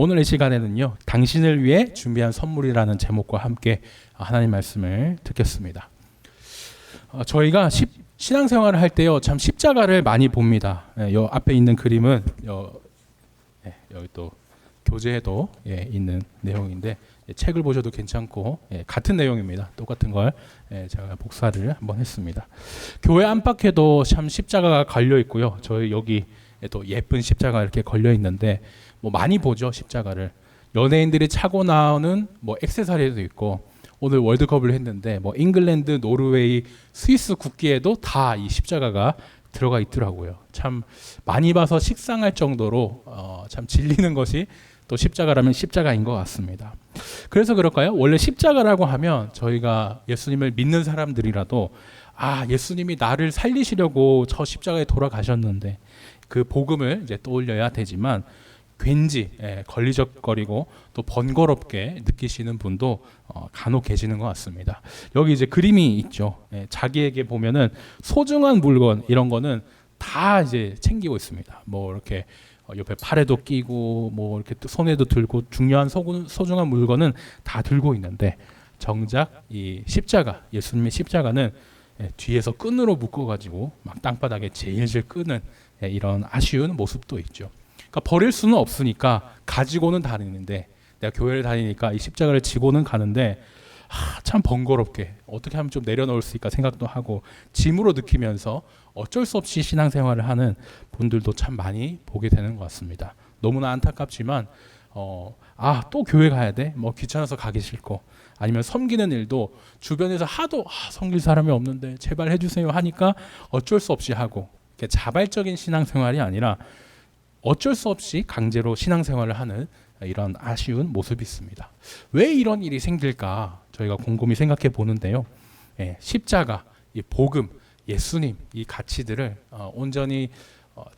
오늘 이 시간에는요, 당신을 위해 준비한 선물이라는 제목과 함께 하나님 말씀을 듣겠습니다. 저희가 신앙생활을 할 때요, 참 십자가를 많이 봅니다. 요 앞에 있는 그림은 여기 또 교재에도 있는 내용인데, 책을 보셔도 괜찮고 같은 내용입니다. 똑같은 걸 제가 복사를 한번 했습니다. 교회 안팎에도 참 십자가가 걸려 있고요. 저희 여기 또 예쁜 십자가 이렇게 걸려 있는데, 뭐 많이 보죠, 십자가를. 연예인들이 차고 나오는 뭐 액세서리도 있고, 오늘 월드컵을 했는데 뭐 잉글랜드, 노르웨이, 스위스 국기에도 다 이 십자가가 들어가 있더라고요. 참 많이 봐서 식상할 정도로 참 질리는 것이 또 십자가라면 십자가인 것 같습니다. 그래서 그럴까요? 원래 십자가라고 하면 저희가 예수님을 믿는 사람들이라도 예수님이 나를 살리시려고 저 십자가에 돌아가셨는데 그 복음을 이제 떠올려야 되지만, 괜지 걸리적거리고 또 번거롭게 느끼시는 분도 간혹 계시는 것 같습니다. 여기 이제 그림이 있죠. 자기에게 보면은 소중한 물건 이런 거는 다 이제 챙기고 있습니다. 뭐 이렇게 옆에 팔에도 끼고 뭐 이렇게 손에도 들고 중요한 소중한 물건은 다 들고 있는데, 정작 이 십자가, 예수님의 십자가는 뒤에서 끈으로 묶어가지고 막 땅바닥에 질질 끄는 이런 아쉬운 모습도 있죠. 그러니까 버릴 수는 없으니까 가지고는 다니는데, 내가 교회를 다니니까 이 십자가를 지고는 가는데 참 번거롭게 어떻게 하면 좀 내려놓을 수 있을까 생각도 하고 짐으로 느끼면서 어쩔 수 없이 신앙생활을 하는 분들도 참 많이 보게 되는 것 같습니다. 너무나 안타깝지만 또 교회 가야 돼? 뭐 귀찮아서 가기 싫고, 아니면 섬기는 일도 주변에서 하도 섬길 사람이 없는데 제발 해주세요 하니까 어쩔 수 없이 하고, 자발적인 신앙생활이 아니라 어쩔 수 없이 강제로 신앙생활을 하는 이런 아쉬운 모습이 있습니다. 왜 이런 일이 생길까 저희가 곰곰이 생각해 보는데요. 십자가, 이 복음, 예수님 이 가치들을 온전히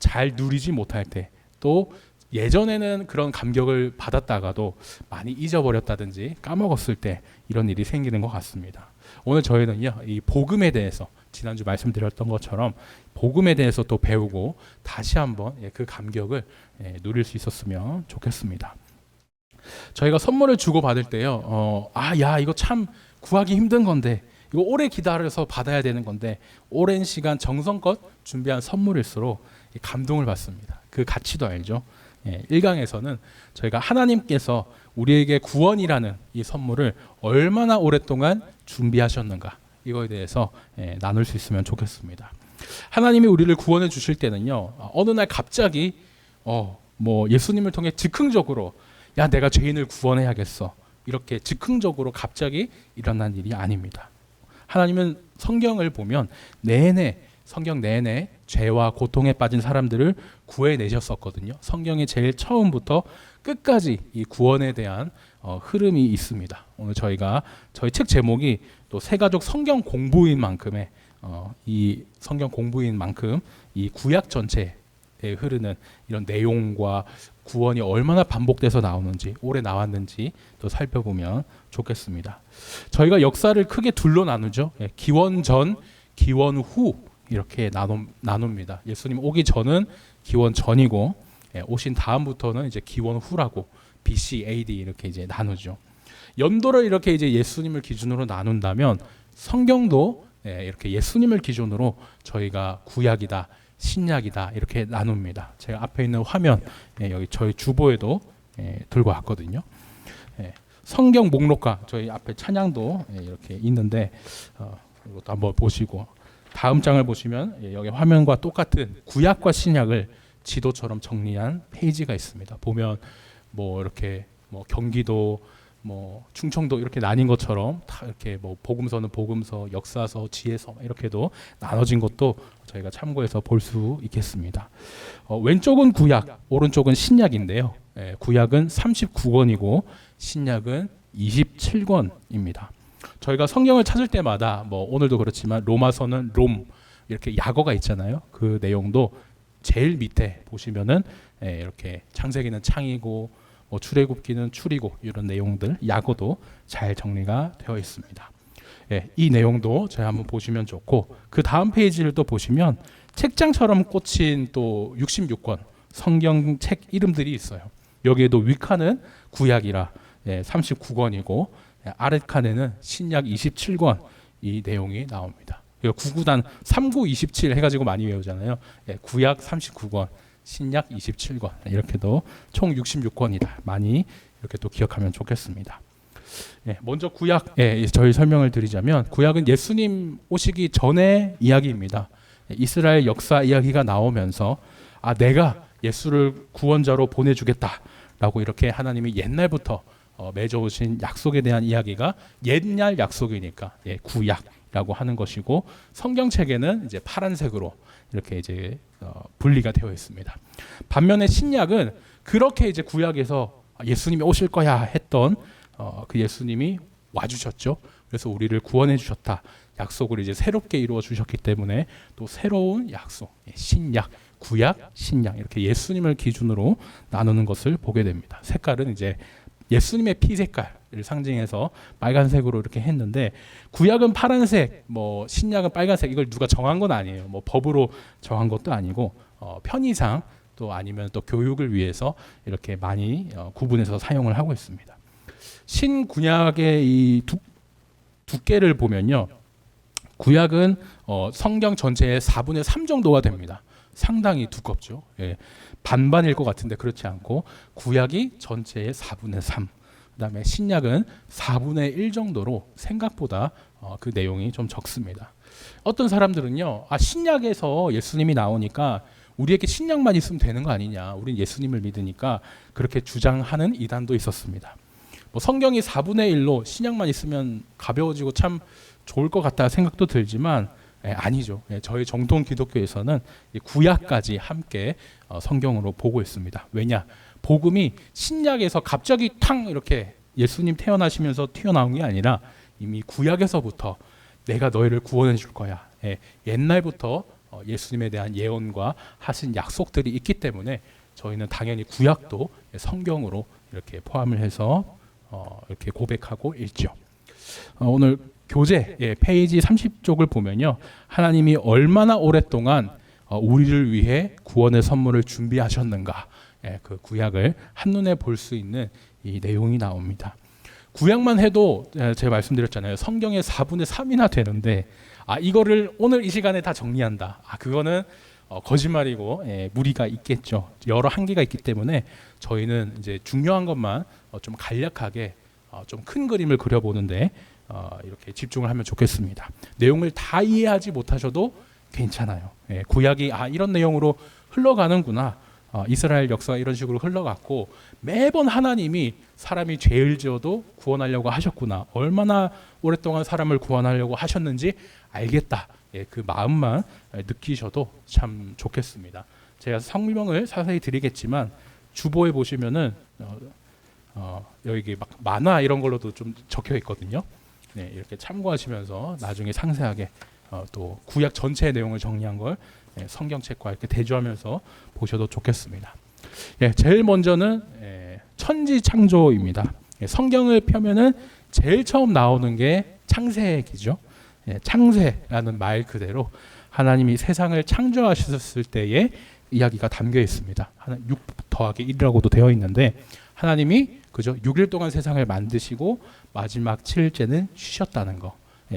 잘 누리지 못할 때, 또 예전에는 그런 감격을 받았다가도 많이 잊어버렸다든지 까먹었을 때 이런 일이 생기는 것 같습니다. 오늘 저희는요, 이 복음에 대해서 지난주 말씀드렸던 것처럼 복음에 대해서 또 배우고 다시 한번 그 감격을 누릴 수 있었으면 좋겠습니다. 저희가 선물을 주고받을 때요, 이거 참 구하기 힘든 건데, 이거 오래 기다려서 받아야 되는 건데, 오랜 시간 정성껏 준비한 선물일수록 감동을 받습니다. 그 가치도 알죠. 1강에서는 저희가 하나님께서 우리에게 구원이라는 이 선물을 얼마나 오랫동안 준비하셨는가, 이거에 대해서 나눌 수 있으면 좋겠습니다. 하나님이 우리를 구원해 주실 때는요, 어느 날 갑자기 예수님을 통해 즉흥적으로 내가 죄인을 구원해야겠어, 이렇게 즉흥적으로 갑자기 일어난 일이 아닙니다. 하나님은 성경을 보면 성경 내내 죄와 고통에 빠진 사람들을 구해내셨었거든요. 성경의 제일 처음부터 끝까지 이 구원에 대한 흐름이 있습니다. 오늘 저희 책 제목이 또 새가족 성경 공부인 만큼의 이 성경 공부인 만큼 이 구약 전체에 흐르는 이런 내용과 구원이 얼마나 반복돼서 나오는지, 오래 나왔는지 또 살펴보면 좋겠습니다. 저희가 역사를 크게 둘로 나누죠. 기원 전, 기원 후 이렇게 나눕니다. 예수님 오기 전은 기원 전이고, 오신 다음부터는 이제 기원 후라고 BC, AD 이렇게 이제 나누죠. 연도를 이렇게 이제 예수님을 기준으로 나눈다면, 성경도 이렇게 예수님을 기준으로 저희가 구약이다, 신약이다 이렇게 나눕니다. 제가 앞에 있는 화면 여기 저희 주보에도 들고 왔거든요. 성경 목록과 저희 앞에 찬양도 이렇게 있는데, 이것도 한번 보시고, 다음 장을 보시면 여기 화면과 똑같은 구약과 신약을 지도처럼 정리한 페이지가 있습니다. 보면 이렇게 경기도, 충청도 이렇게 나뉜 것처럼 다 이렇게 복음서는 복음서, 역사서, 지혜서 이렇게도 나눠진 것도 저희가 참고해서 볼 수 있겠습니다. 왼쪽은 구약, 오른쪽은 신약인데요. 구약은 39권이고 신약은 27권입니다. 저희가 성경을 찾을 때마다 오늘도 그렇지만 로마서는 롬 이렇게 약어가 있잖아요. 그 내용도 제일 밑에 보시면은 이렇게 창세기는 창이고 출애굽기는 출이고 이런 내용들 약어도 잘 정리가 되어 있습니다. 이 내용도 저희 한번 보시면 좋고, 그 다음 페이지를 또 보시면 책장처럼 꽂힌 또 66권 성경책 이름들이 있어요. 여기에도 위칸은 구약이라 39권이고 아랫칸에는 신약 27권 이 내용이 나옵니다. 구구단 3927 해가지고 많이 외우잖아요. 구약 39권, 신약 27권 이렇게도 총 66권이다. 많이 이렇게 또 기억하면 좋겠습니다. 먼저 구약 저희 설명을 드리자면 구약은 예수님 오시기 전의 이야기입니다. 이스라엘 역사 이야기가 나오면서 내가 예수를 구원자로 보내주겠다라고 이렇게 하나님이 옛날부터 맺어오신 약속에 대한 이야기가 옛날 약속이니까 구약이라고 하는 것이고 성경책에는 이제 파란색으로 이렇게 이제 분리가 되어 있습니다. 반면에 신약은 그렇게 이제 구약에서 예수님이 오실 거야 했던 그 예수님이 와주셨죠. 그래서 우리를 구원해 주셨다. 약속을 이제 새롭게 이루어 주셨기 때문에 또 새로운 약속, 신약, 구약, 신약 이렇게 예수님을 기준으로 나누는 것을 보게 됩니다. 색깔은 이제 예수님의 피 색깔을 상징해서 빨간색으로 이렇게 했는데 구약은 파란색, 신약은 빨간색 이걸 누가 정한 건 아니에요. 법으로 정한 것도 아니고 편의상 또 아니면 또 교육을 위해서 이렇게 많이 구분해서 사용을 하고 있습니다. 신구약의 이 두께를 보면요. 구약은 성경 전체의 4분의 3 정도가 됩니다. 상당히 두껍죠. 반반일 것 같은데 그렇지 않고 구약이 전체의 4분의 3. 그다음에 신약은 4분의 1 정도로 생각보다 그 내용이 좀 적습니다. 어떤 사람들은요. 신약에서 예수님이 나오니까 우리에게 신약만 있으면 되는 거 아니냐. 우린 예수님을 믿으니까 그렇게 주장하는 이단도 있었습니다. 성경이 4분의 1로 신약만 있으면 가벼워지고 참 좋을 것 같다 생각도 들지만 아니죠. 저희 정통 기독교에서는 구약까지 함께 성경으로 보고 있습니다. 왜냐? 복음이 신약에서 갑자기 탕 이렇게 예수님 태어나시면서 튀어나온 게 아니라 이미 구약에서부터 내가 너희를 구원해 줄 거야. 옛날부터 예수님에 대한 예언과 하신 약속들이 있기 때문에 저희는 당연히 구약도 성경으로 이렇게 포함을 해서 이렇게 고백하고 있죠. 오늘 교재 페이지 30쪽을 보면요. 하나님이 얼마나 오랫동안 우리를 위해 구원의 선물을 준비하셨는가 그 구약을 한눈에 볼 수 있는 이 내용이 나옵니다. 구약만 해도 제가 말씀드렸잖아요. 성경의 4분의 3이나 되는데 이거를 오늘 이 시간에 다 정리한다. 그거는 거짓말이고 무리가 있겠죠. 여러 한계가 있기 때문에 저희는 이제 중요한 것만 좀 간략하게 좀 큰 그림을 그려보는데 이렇게 집중을 하면 좋겠습니다. 내용을 다 이해하지 못하셔도 괜찮아요. 구약이 이런 내용으로 흘러가는구나. 이스라엘 역사가 이런 식으로 흘러갔고 매번 하나님이 사람이 죄를 지어도 구원하려고 하셨구나. 얼마나 오랫동안 사람을 구원하려고 하셨는지 알겠다. 그 마음만 느끼셔도 참 좋겠습니다. 제가 설명을 자세히 드리겠지만 주보에 보시면은 여기 막 만화 이런 걸로도 좀 적혀 있거든요. 이렇게 참고하시면서 나중에 상세하게 또 구약 전체의 내용을 정리한 걸 성경책과 이렇게 대조하면서 보셔도 좋겠습니다. 제일 먼저는 천지창조입니다. 성경을 펴면은 제일 처음 나오는 게 창세기죠. 창세라는 말 그대로 하나님이 세상을 창조하셨을 때의 이야기가 담겨 있습니다. 6 더하기 1이라고도 되어 있는데 하나님이 그죠? 6일 동안 세상을 만드시고 마지막 7일째는 쉬셨다는 거.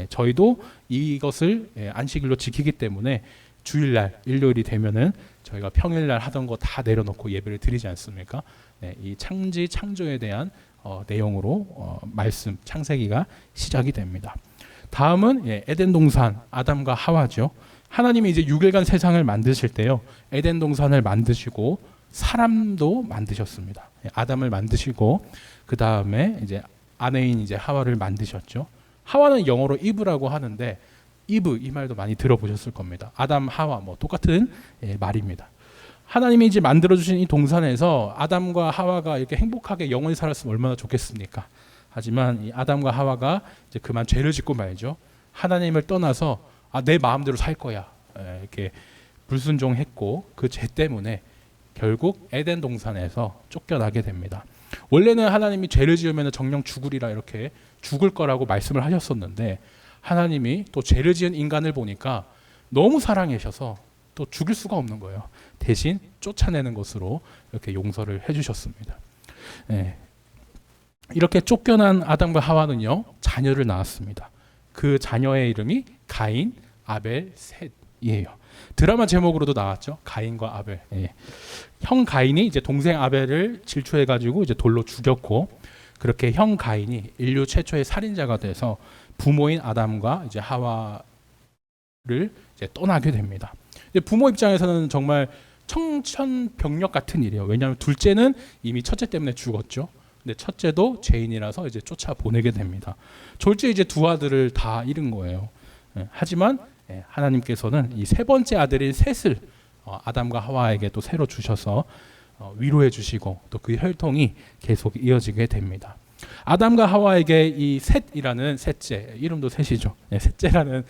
저희도 이것을 안식일로 지키기 때문에 주일날 일요일이 되면은 저희가 평일날 하던 거 다 내려놓고 예배를 드리지 않습니까? 이 창조에 대한 내용으로 말씀 창세기가 시작이 됩니다. 다음은 에덴 동산 아담과 하와죠. 하나님이 이제 6일간 세상을 만드실 때요. 에덴 동산을 만드시고 사람도 만드셨습니다. 아담을 만드시고 그 다음에 이제 아내인 이제 하와를 만드셨죠. 하와는 영어로 이브라고 하는데 이브 이 말도 많이 들어보셨을 겁니다. 아담 하와 똑같은 말입니다. 하나님이 이제 만들어 주신 이 동산에서 아담과 하와가 이렇게 행복하게 영원히 살았으면 얼마나 좋겠습니까? 하지만 이 아담과 하와가 이제 그만 죄를 짓고 말죠. 하나님을 떠나서 내 마음대로 살 거야 이렇게 불순종했고 그 죄 때문에 결국 에덴 동산에서 쫓겨나게 됩니다. 원래는 하나님이 죄를 지으면 정령 죽으리라 이렇게 죽을 거라고 말씀을 하셨었는데 하나님이 또 죄를 지은 인간을 보니까 너무 사랑하셔서 또 죽일 수가 없는 거예요. 대신 쫓아내는 것으로 이렇게 용서를 해주셨습니다. 예. 이렇게 쫓겨난 아담과 하와는요 자녀를 낳았습니다. 그 자녀의 이름이 가인, 아벨, 셋이에요. 드라마 제목으로도 나왔죠. 가인과 아벨. 예. 형 가인이 이제 동생 아벨을 질투해가지고 이제 돌로 죽였고, 그렇게 형 가인이 인류 최초의 살인자가 돼서 부모인 아담과 이제 하와를 이제 떠나게 됩니다. 부모 입장에서는 정말 청천벽력 같은 일이에요. 왜냐하면 둘째는 이미 첫째 때문에 죽었죠. 근데 첫째도 죄인이라서 이제 쫓아 보내게 됩니다. 졸지 이제 두 아들을 다 잃은 거예요. 하지만 하나님께서는 이 세 번째 아들인 셋을 아담과 하와에게 또 새로 주셔서 위로해 주시고 또 그 혈통이 계속 이어지게 됩니다. 아담과 하와에게 이 셋이라는 셋째, 이름도 셋이죠. 셋째라는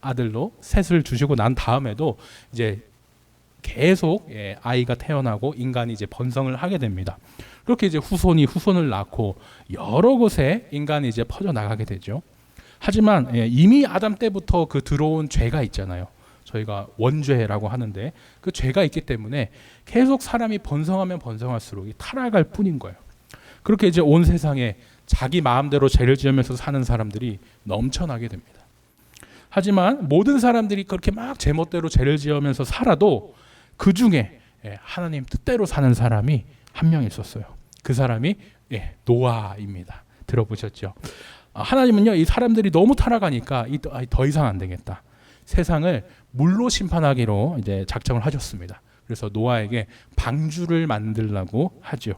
아들로 셋을 주시고 난 다음에도 이제 계속 아이가 태어나고 인간이 이제 번성을 하게 됩니다. 그렇게 이제 후손이 후손을 낳고 여러 곳에 인간이 이제 퍼져 나가게 되죠. 하지만 이미 아담 때부터 그 들어온 죄가 있잖아요. 저희가 원죄라고 하는데 그 죄가 있기 때문에 계속 사람이 번성하면 번성할수록 타락할 뿐인 거예요. 그렇게 이제 온 세상에 자기 마음대로 죄를 지으면서 사는 사람들이 넘쳐나게 됩니다. 하지만 모든 사람들이 그렇게 막 제멋대로 죄를 지으면서 살아도 그 중에 하나님 뜻대로 사는 사람이 한 명 있었어요. 그 사람이 노아입니다. 들어보셨죠? 하나님은요, 이 사람들이 너무 타락하니까 더 이상 안 되겠다. 세상을 물로 심판하기로 이제 작정을 하셨습니다. 그래서 노아에게 방주를 만들라고 하죠.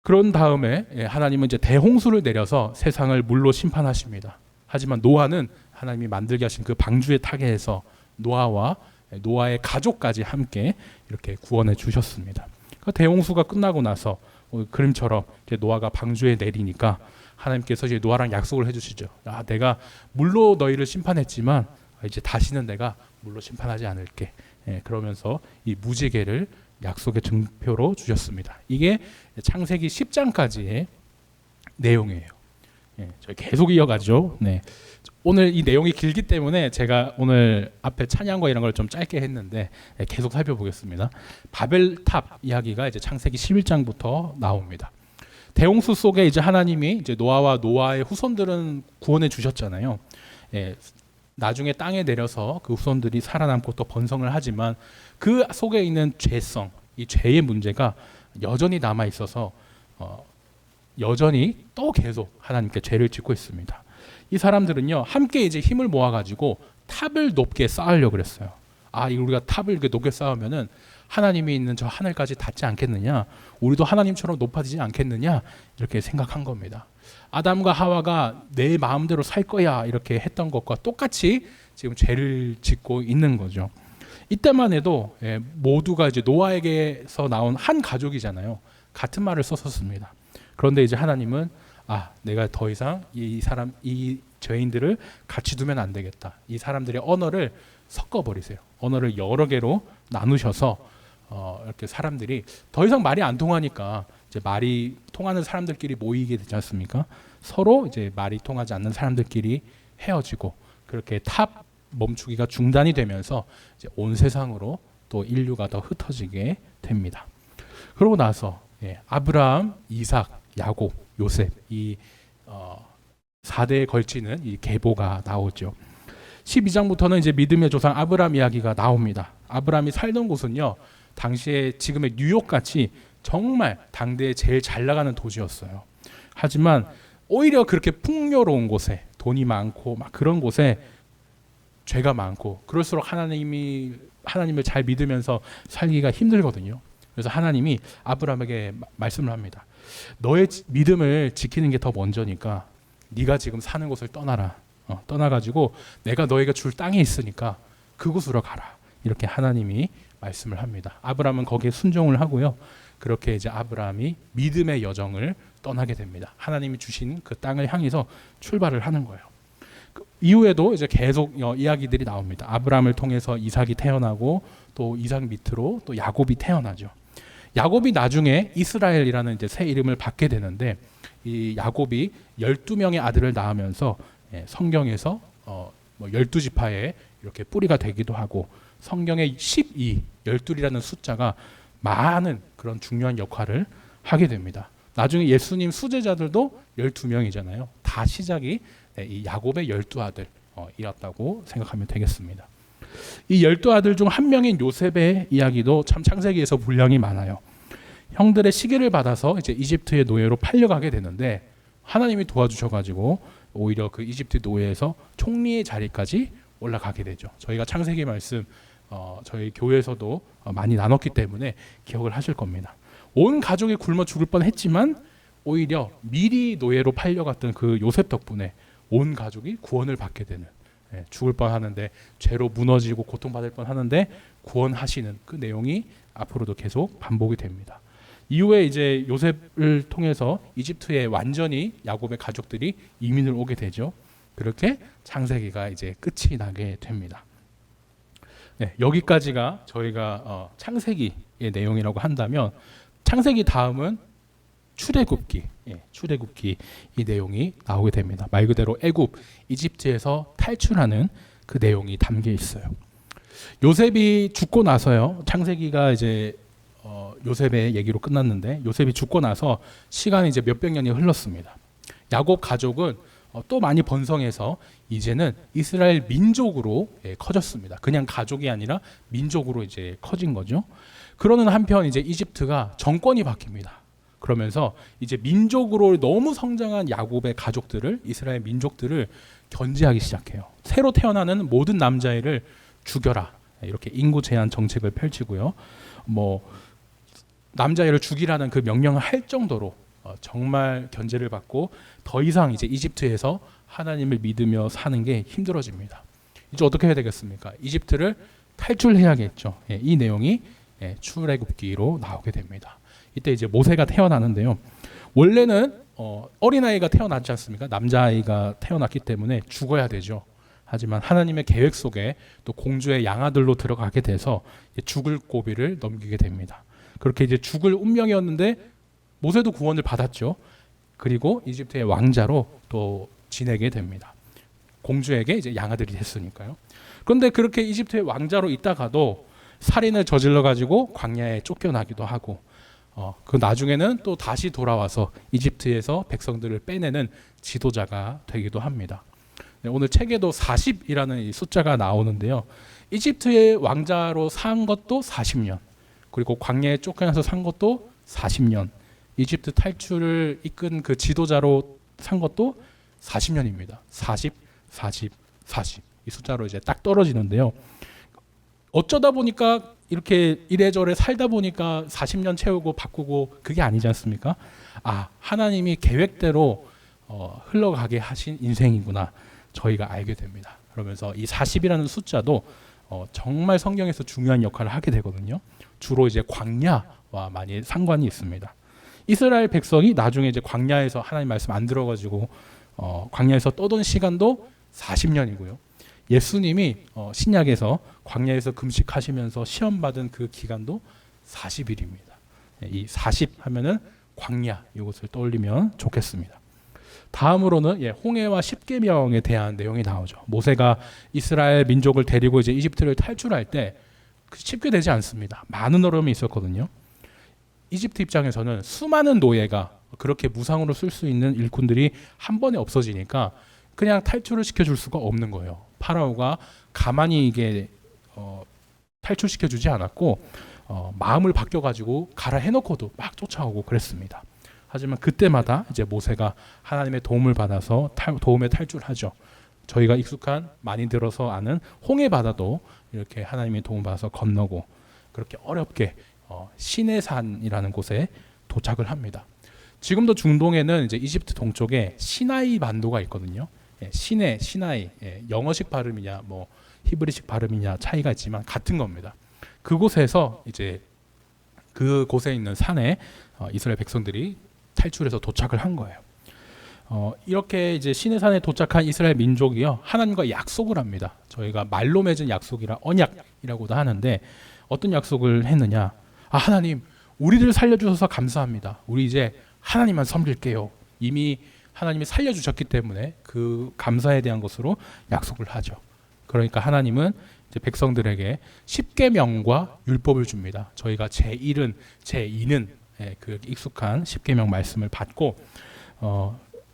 그런 다음에 하나님은 이제 대홍수를 내려서 세상을 물로 심판하십니다. 하지만 노아는 하나님이 만들게 하신 그 방주에 타게 해서 노아와 노아의 가족까지 함께 이렇게 구원해 주셨습니다. 그 대홍수가 끝나고 나서 그림처럼 이제 노아가 방주에 내리니까 하나님께서 이제 노아랑 약속을 해주시죠. 내가 물로 너희를 심판했지만 이제 다시는 내가 물로 심판하지 않을게. 그러면서 이 무지개를 약속의 증표로 주셨습니다. 이게 창세기 10장까지의 내용이에요. 저희 계속 이어가죠. 오늘 이 내용이 길기 때문에 제가 오늘 앞에 찬양과 이런 걸 좀 짧게 했는데 계속 살펴보겠습니다. 바벨탑 이야기가 이제 창세기 11장부터 나옵니다. 대홍수 속에 이제 하나님이 이제 노아와 노아의 후손들은 구원해 주셨잖아요. 나중에 땅에 내려서 그 후손들이 살아남고 또 번성을 하지만 그 속에 있는 죄성, 이 죄의 문제가 여전히 남아 있어서 여전히 또 계속 하나님께 죄를 짓고 있습니다. 이 사람들은요 함께 이제 힘을 모아가지고 탑을 높게 쌓으려고 그랬어요. 우리가 탑을 이렇게 높게 쌓으면은 하나님이 있는 저 하늘까지 닿지 않겠느냐? 우리도 하나님처럼 높아지지 않겠느냐? 이렇게 생각한 겁니다. 아담과 하와가 내 마음대로 살 거야 이렇게 했던 것과 똑같이 지금 죄를 짓고 있는 거죠. 이때만 해도 모두가 이제 노아에게서 나온 한 가족이잖아요. 같은 말을 썼었습니다. 그런데 이제 하나님은 내가 더 이상 이 죄인들을 같이 두면 안 되겠다. 이 사람들의 언어를 섞어버리세요. 언어를 여러 개로 나누셔서 이렇게 사람들이 더 이상 말이 안 통하니까 이제 말이 통하는 사람들끼리 모이게 되지 않습니까? 서로 이제 말이 통하지 않는 사람들끼리 헤어지고 그렇게 탑 멈추기가 중단이 되면서 이제 온 세상으로 또 인류가 더 흩어지게 됩니다. 그러고 나서 아브라함, 이삭, 야곱, 요셉 이 4대에 걸치는 이 계보가 나오죠. 12장부터는 이제 믿음의 조상 아브라함 이야기가 나옵니다. 아브라함이 살던 곳은요, 당시에 지금의 뉴욕 같이 정말 당대에 제일 잘 나가는 도시였어요. 하지만 오히려 그렇게 풍요로운 곳에 돈이 많고 막 그런 곳에 죄가 많고 그럴수록 하나님을 잘 믿으면서 살기가 힘들거든요. 그래서 하나님이 아브라함에게 말씀을 합니다. 너의 믿음을 지키는 게 더 먼저니까 네가 지금 사는 곳을 떠나라. 떠나가지고 내가 너에게 줄 땅이 있으니까 그곳으로 가라. 이렇게 하나님이 말씀을 합니다. 아브라함은 거기에 순종을 하고요. 그렇게 이제 아브라함이 믿음의 여정을 떠나게 됩니다. 하나님이 주신 그 땅을 향해서 출발을 하는 거예요. 그 이후에도 이제 계속 이야기들이 나옵니다. 아브라함을 통해서 이삭이 태어나고 또 이삭 밑으로 또 야곱이 태어나죠. 야곱이 나중에 이스라엘이라는 이제 새 이름을 받게 되는데 이 야곱이 12명의 아들을 낳으면서 성경에서 12지파에 이렇게 뿌리가 되기도 하고 성경의 12, 12이라는 숫자가 많은 그런 중요한 역할을 하게 됩니다. 나중에 예수님 수제자들도 12명이잖아요. 다 시작이 이 야곱의 12아들이었다고 생각하면 되겠습니다. 이 12아들 중 한 명인 요셉의 이야기도 참 창세기에서 분량이 많아요. 형들의 시기를 받아서 이제 이집트의 노예로 팔려가게 되는데 하나님이 도와주셔가지고 오히려 그 이집트 노예에서 총리의 자리까지 올라가게 되죠. 저희가 창세기 말씀 저희 교회에서도 많이 나눴기 때문에 기억을 하실 겁니다. 온 가족이 굶어 죽을 뻔했지만 오히려 미리 노예로 팔려갔던 그 요셉 덕분에 온 가족이 구원을 받게 되는, 죽을 뻔하는데 죄로 무너지고 고통받을 뻔하는데 구원하시는 그 내용이 앞으로도 계속 반복이 됩니다. 이후에 이제 요셉을 통해서 이집트에 완전히 야곱의 가족들이 이민을 오게 되죠. 그렇게 창세기가 이제 끝이 나게 됩니다. 여기까지가 저희가 창세기의 내용이라고 한다면 창세기 다음은 출애굽기, 출애굽기 이 내용이 나오게 됩니다. 말 그대로 애굽, 이집트에서 탈출하는 그 내용이 담겨 있어요. 요셉이 죽고 나서요. 창세기가 이제 요셉의 얘기로 끝났는데 요셉이 죽고 나서 시간이 이제 몇백 년이 흘렀습니다. 야곱 가족은 또 많이 번성해서 이제는 이스라엘 민족으로 커졌습니다. 그냥 가족이 아니라 민족으로 이제 커진 거죠. 그러는 한편 이제 이집트가 정권이 바뀝니다. 그러면서 이제 민족으로 너무 성장한 야곱의 가족들을, 이스라엘 민족들을 견제하기 시작해요. 새로 태어나는 모든 남자애를 죽여라, 이렇게 인구 제한 정책을 펼치고요. 남자애를 죽이라는 그 명령을 할 정도로 정말 견제를 받고 더 이상 이제 이집트에서 하나님을 믿으며 사는 게 힘들어집니다. 이제 어떻게 해야 되겠습니까? 이집트를 탈출해야겠죠. 이 내용이 출애굽기로 나오게 됩니다. 이때 이제 모세가 태어나는데요. 원래는 어린아이가 태어났지 않습니까? 남자아이가 태어났기 때문에 죽어야 되죠. 하지만 하나님의 계획 속에 또 공주의 양아들로 들어가게 돼서 죽을 고비를 넘기게 됩니다. 그렇게 이제 죽을 운명이었는데 모세도 구원을 받았죠. 그리고 이집트의 왕자로 또 지내게 됩니다. 공주에게 이제 양아들이 됐으니까요. 그런데 그렇게 이집트의 왕자로 있다가도 살인을 저질러 가지고 광야에 쫓겨나기도 하고, 그 나중에는 또 다시 돌아와서 이집트에서 백성들을 빼내는 지도자가 되기도 합니다. 오늘 책에도 40이라는 이 숫자가 나오는데요. 이집트의 왕자로 산 것도 40년, 그리고 광야에 쫓겨나서 산 것도 40년, 이집트 탈출을 이끈 그 지도자로 산 것도 40년입니다. 40, 40, 40 이 숫자로 이제 딱 떨어지는데요. 어쩌다 보니까 이렇게 이래저래 살다 보니까 40년 채우고 바꾸고 그게 아니지 않습니까? 하나님이 계획대로 흘러가게 하신 인생이구나 저희가 알게 됩니다. 그러면서 이 40이라는 숫자도 정말 성경에서 중요한 역할을 하게 되거든요. 주로 이제 광야와 많이 상관이 있습니다. 이스라엘 백성이 나중에 이제 광야에서 하나님 말씀 안 들어가지고 광야에서 떠돈 시간도 40년이고요. 예수님이 신약에서 광야에서 금식하시면서 시험 받은 그 기간도 40일입니다. 이 40 하면은 광야 이것을 떠올리면 좋겠습니다. 다음으로는 홍해와 십계명에 대한 내용이 나오죠. 모세가 이스라엘 민족을 데리고 이제 이집트를 탈출할 때 쉽게 되지 않습니다. 많은 어려움이 있었거든요. 이집트 입장에서는 수많은 노예가 그렇게 무상으로 쓸 수 있는 일꾼들이 한 번에 없어지니까 그냥 탈출을 시켜줄 수가 없는 거예요. 파라오가 가만히 이게 탈출시켜주지 않았고 마음을 바뀌어가지고 가라 해놓고도 막 쫓아오고 그랬습니다. 하지만 그때마다 이제 모세가 하나님의 도움을 받아서 도움에 탈출하죠. 저희가 익숙한 많이 들어서 아는 홍해 바다도 이렇게 하나님의 도움 받아서 건너고 그렇게 어렵게 시내산이라는 곳에 도착을 합니다. 지금도 중동에는 이제 이집트 동쪽에 시나이 반도가 있거든요. 시나이, 영어식 발음이냐 뭐 히브리식 발음이냐 차이가 있지만 같은 겁니다. 그곳에서 이제 그곳에 있는 산에 이스라엘 백성들이 탈출해서 도착을 한 거예요. 이렇게 이제 시내산에 도착한 이스라엘 민족이요 하나님과 약속을 합니다. 저희가 말로 맺은 약속이라 언약이라고도 하는데 어떤 약속을 했느냐? 하나님, 우리를 살려주셔서 감사합니다. 우리 이제 하나님만 섬길게요. 이미 하나님이 살려주셨기 때문에 그 감사에 대한 것으로 약속을 하죠. 그러니까 하나님은 이제 백성들에게 십계명과 율법을 줍니다. 저희가 제1은 제2는 그 익숙한 십계명 말씀을 받고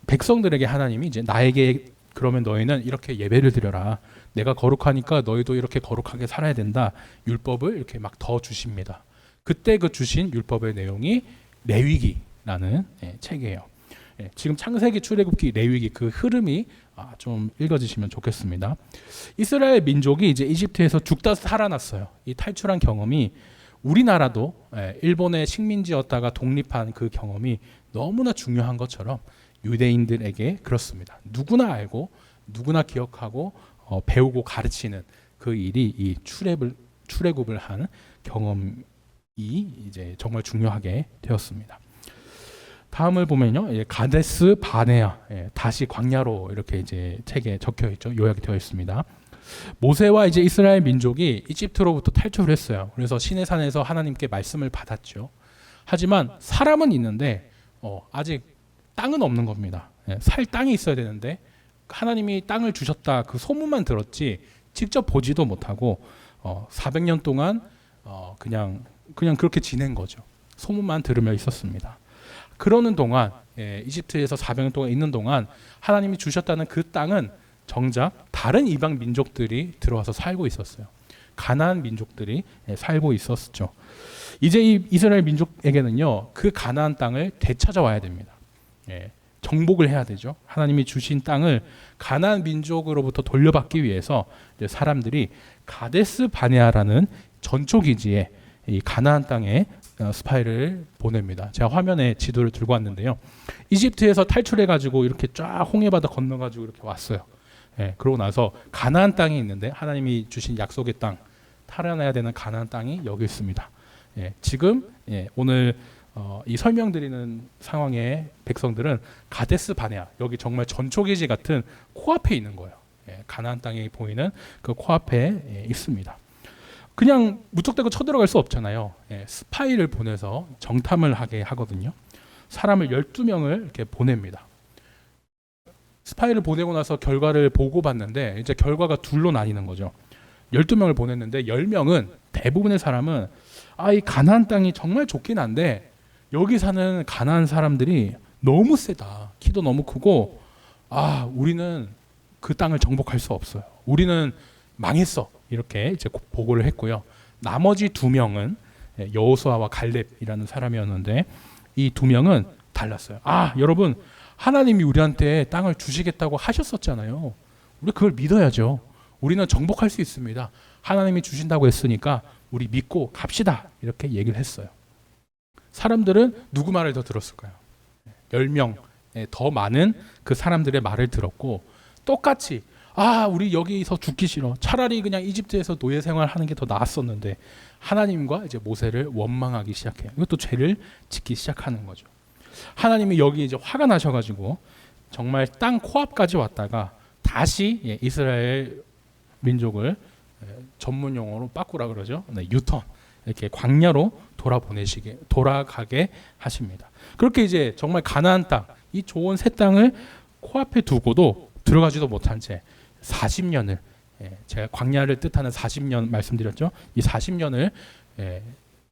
백성들에게 하나님이 이제 나에게 그러면 너희는 이렇게 예배를 드려라. 내가 거룩하니까 너희도 이렇게 거룩하게 살아야 된다. 율법을 이렇게 막 더 주십니다. 그때 그 주신 율법의 내용이 레위기라는 책이에요. 지금 창세기, 출애굽기, 레위기 그 흐름이 좀 읽어주시면 좋겠습니다. 이스라엘 민족이 이제 이집트에서 죽다 살아났어요. 이 탈출한 경험이 우리나라도 일본의 식민지였다가 독립한 그 경험이 너무나 중요한 것처럼 유대인들에게 그렇습니다. 누구나 알고 누구나 기억하고 배우고 가르치는 그 일이 이 출애굽을 한 경험이 이제 정말 중요하게 되었습니다. 다음을 보면요, 가데스 바네아, 다시 광야로 이렇게 이제 책에 적혀 있죠. 요약이 되어 있습니다. 모세와 이제 이스라엘 민족이 이집트로부터 탈출을 했어요. 그래서 시내산에서 하나님께 말씀을 받았죠. 하지만 사람은 있는데 아직 땅은 없는 겁니다. 살 땅이 있어야 되는데 하나님이 땅을 주셨다 그 소문만 들었지 직접 보지도 못하고 400년 동안 그냥 그렇게 지낸 거죠. 소문만 들으며 있었습니다. 그러는 동안 이집트에서 400년 동안 있는 동안 하나님이 주셨다는 그 땅은 정작 다른 이방 민족들이 들어와서 살고 있었어요. 가나안 민족들이 살고 있었죠. 이제 이 이스라엘 민족에게는요, 그 가나안 땅을 되찾아와야 됩니다. 정복을 해야 되죠. 하나님이 주신 땅을 가나안 민족으로부터 돌려받기 위해서 이제 사람들이 가데스 바네아라는 전초 기지에 이 가나안 땅에 스파이를 보냅니다. 제가 화면에 지도를 들고 왔는데요. 이집트에서 탈출해가지고 이렇게 쫙 홍해바다 건너가지고 이렇게 왔어요. 그러고 나서 가나안 땅이 있는데 하나님이 주신 약속의 땅, 탈환해야 되는 가나안 땅이 여기 있습니다. 지금 오늘 이 설명드리는 상황의 백성들은 가데스 바네아, 여기 정말 전초기지 같은 코앞에 있는 거예요. 가나안 땅이 보이는 그 코앞에 있습니다. 그냥 무턱대고 쳐들어갈 수 없잖아요. 스파이를 보내서 정탐을 하게 하거든요. 사람을 12명을 이렇게 보냅니다. 스파이를 보내고 나서 결과를 보고받는데 이제 결과가 둘로 나뉘는 거죠. 12명을 보냈는데 10명은 대부분의 사람은 이 가나안 땅이 정말 좋긴 한데 여기 사는 가나안 사람들이 너무 세다. 키도 너무 크고 우리는 그 땅을 정복할 수 없어요. 우리는 망했어. 이렇게 이제 보고를 했고요. 나머지 2명은 여호수아와 갈렙이라는 사람이었는데 이 2명은 달랐어요. 여러분, 하나님이 우리한테 땅을 주시겠다고 하셨었잖아요. 우리 그걸 믿어야죠. 우리는 정복할 수 있습니다. 하나님이 주신다고 했으니까 우리 믿고 갑시다. 이렇게 얘기를 했어요. 사람들은 누구 말을 더 들었을까요? 10명 더 많은 그 사람들의 말을 들었고 똑같이 우리 여기서 죽기 싫어. 차라리 그냥 이집트에서 노예 생활하는 게 더 나았었는데 하나님과 이제 모세를 원망하기 시작해요. 이것도 죄를 짓기 시작하는 거죠. 하나님이 여기 이제 화가 나셔가지고 정말 땅 코앞까지 왔다가 다시 이스라엘 민족을 전문 용어로 빠꾸라 그러죠. 유턴 이렇게 광야로 돌아가게 하십니다. 그렇게 이제 정말 가나안 땅, 이 좋은 새 땅을 코앞에 두고도 들어가지도 못한 채 40년을 제가 광야를 뜻하는 40년 말씀드렸죠. 이 40년을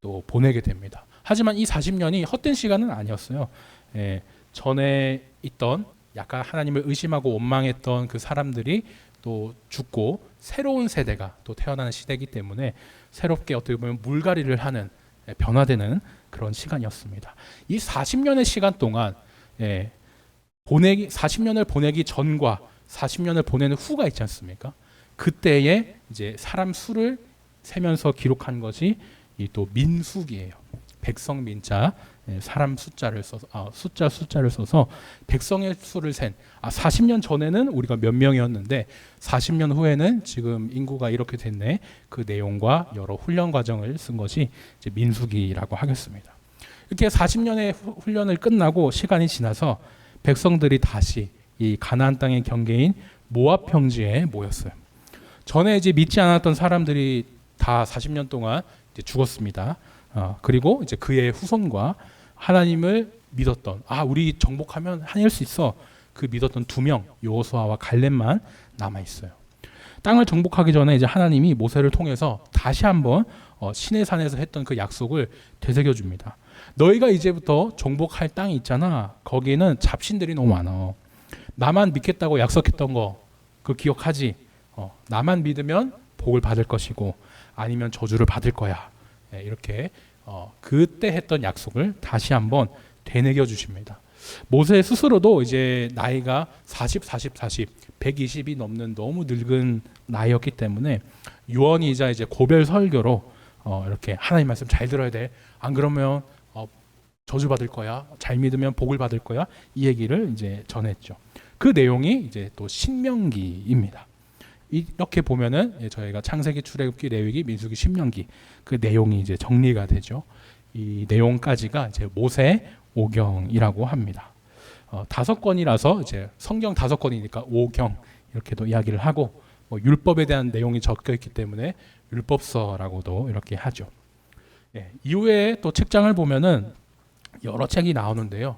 또 보내게 됩니다. 하지만 이 40년이 헛된 시간은 아니었어요. 전에 있던 약간 하나님을 의심하고 원망했던 그 사람들이 또 죽고 새로운 세대가 또 태어나는 시대이기 때문에 새롭게 어떻게 보면 물갈이를 하는 변화되는 그런 시간이었습니다. 이 40년의 시간 동안 40년을 보내기 전과 40년을 보내는 후가 있지 않습니까? 그때에 이제 사람 수를 세면서 기록한 것이 이 또 민수기예요. 백성 민자 사람 숫자를 써서 숫자를 써서 백성의 수를 센 40년 전에는 우리가 몇 명이었는데 40년 후에는 지금 인구가 이렇게 됐네. 그 내용과 여러 훈련 과정을 쓴 것이 이제 민수기라고 하겠습니다. 이렇게 40년의 훈련을 끝나고 시간이 지나서 백성들이 다시 이 가나안 땅의 경계인 모압 평지에 모였어요. 전에 이제 믿지 않았던 사람들이 다 40년 동안 이제 죽었습니다. 그리고 이제 그의 후손과 하나님을 믿었던 우리 정복하면 해낼 수 있어 그 믿었던 2명 여호수아와 갈렙만 남아 있어요. 땅을 정복하기 전에 이제 하나님이 모세를 통해서 다시 한번 시내산에서 했던 그 약속을 되새겨 줍니다. 너희가 이제부터 정복할 땅이 있잖아. 거기에는 잡신들이 너무 많아. 나만 믿겠다고 약속했던 거 그 기억하지? 나만 믿으면 복을 받을 것이고 아니면 저주를 받을 거야. 이렇게 그때 했던 약속을 다시 한번 되새겨 주십니다. 모세 스스로도 이제 나이가 40, 120이 넘는 너무 늙은 나이였기 때문에 유언이자 이제 고별 설교로 이렇게 하나님 말씀 잘 들어야 돼. 안 그러면 저주 받을 거야. 잘 믿으면 복을 받을 거야. 이 얘기를 이제 전했죠. 그 내용이 이제 또 신명기입니다. 이렇게 보면은 저희가 창세기, 출애굽기, 레위기, 민수기, 신명기 그 내용이 이제 정리가 되죠. 이 내용까지가 이제 모세 오경이라고 합니다. 5권이라서 이제 성경 5권이니까 오경 이렇게도 이야기를 하고 율법에 대한 내용이 적혀 있기 때문에 율법서라고도 이렇게 하죠. 이후에 또 책장을 보면은 여러 책이 나오는데요.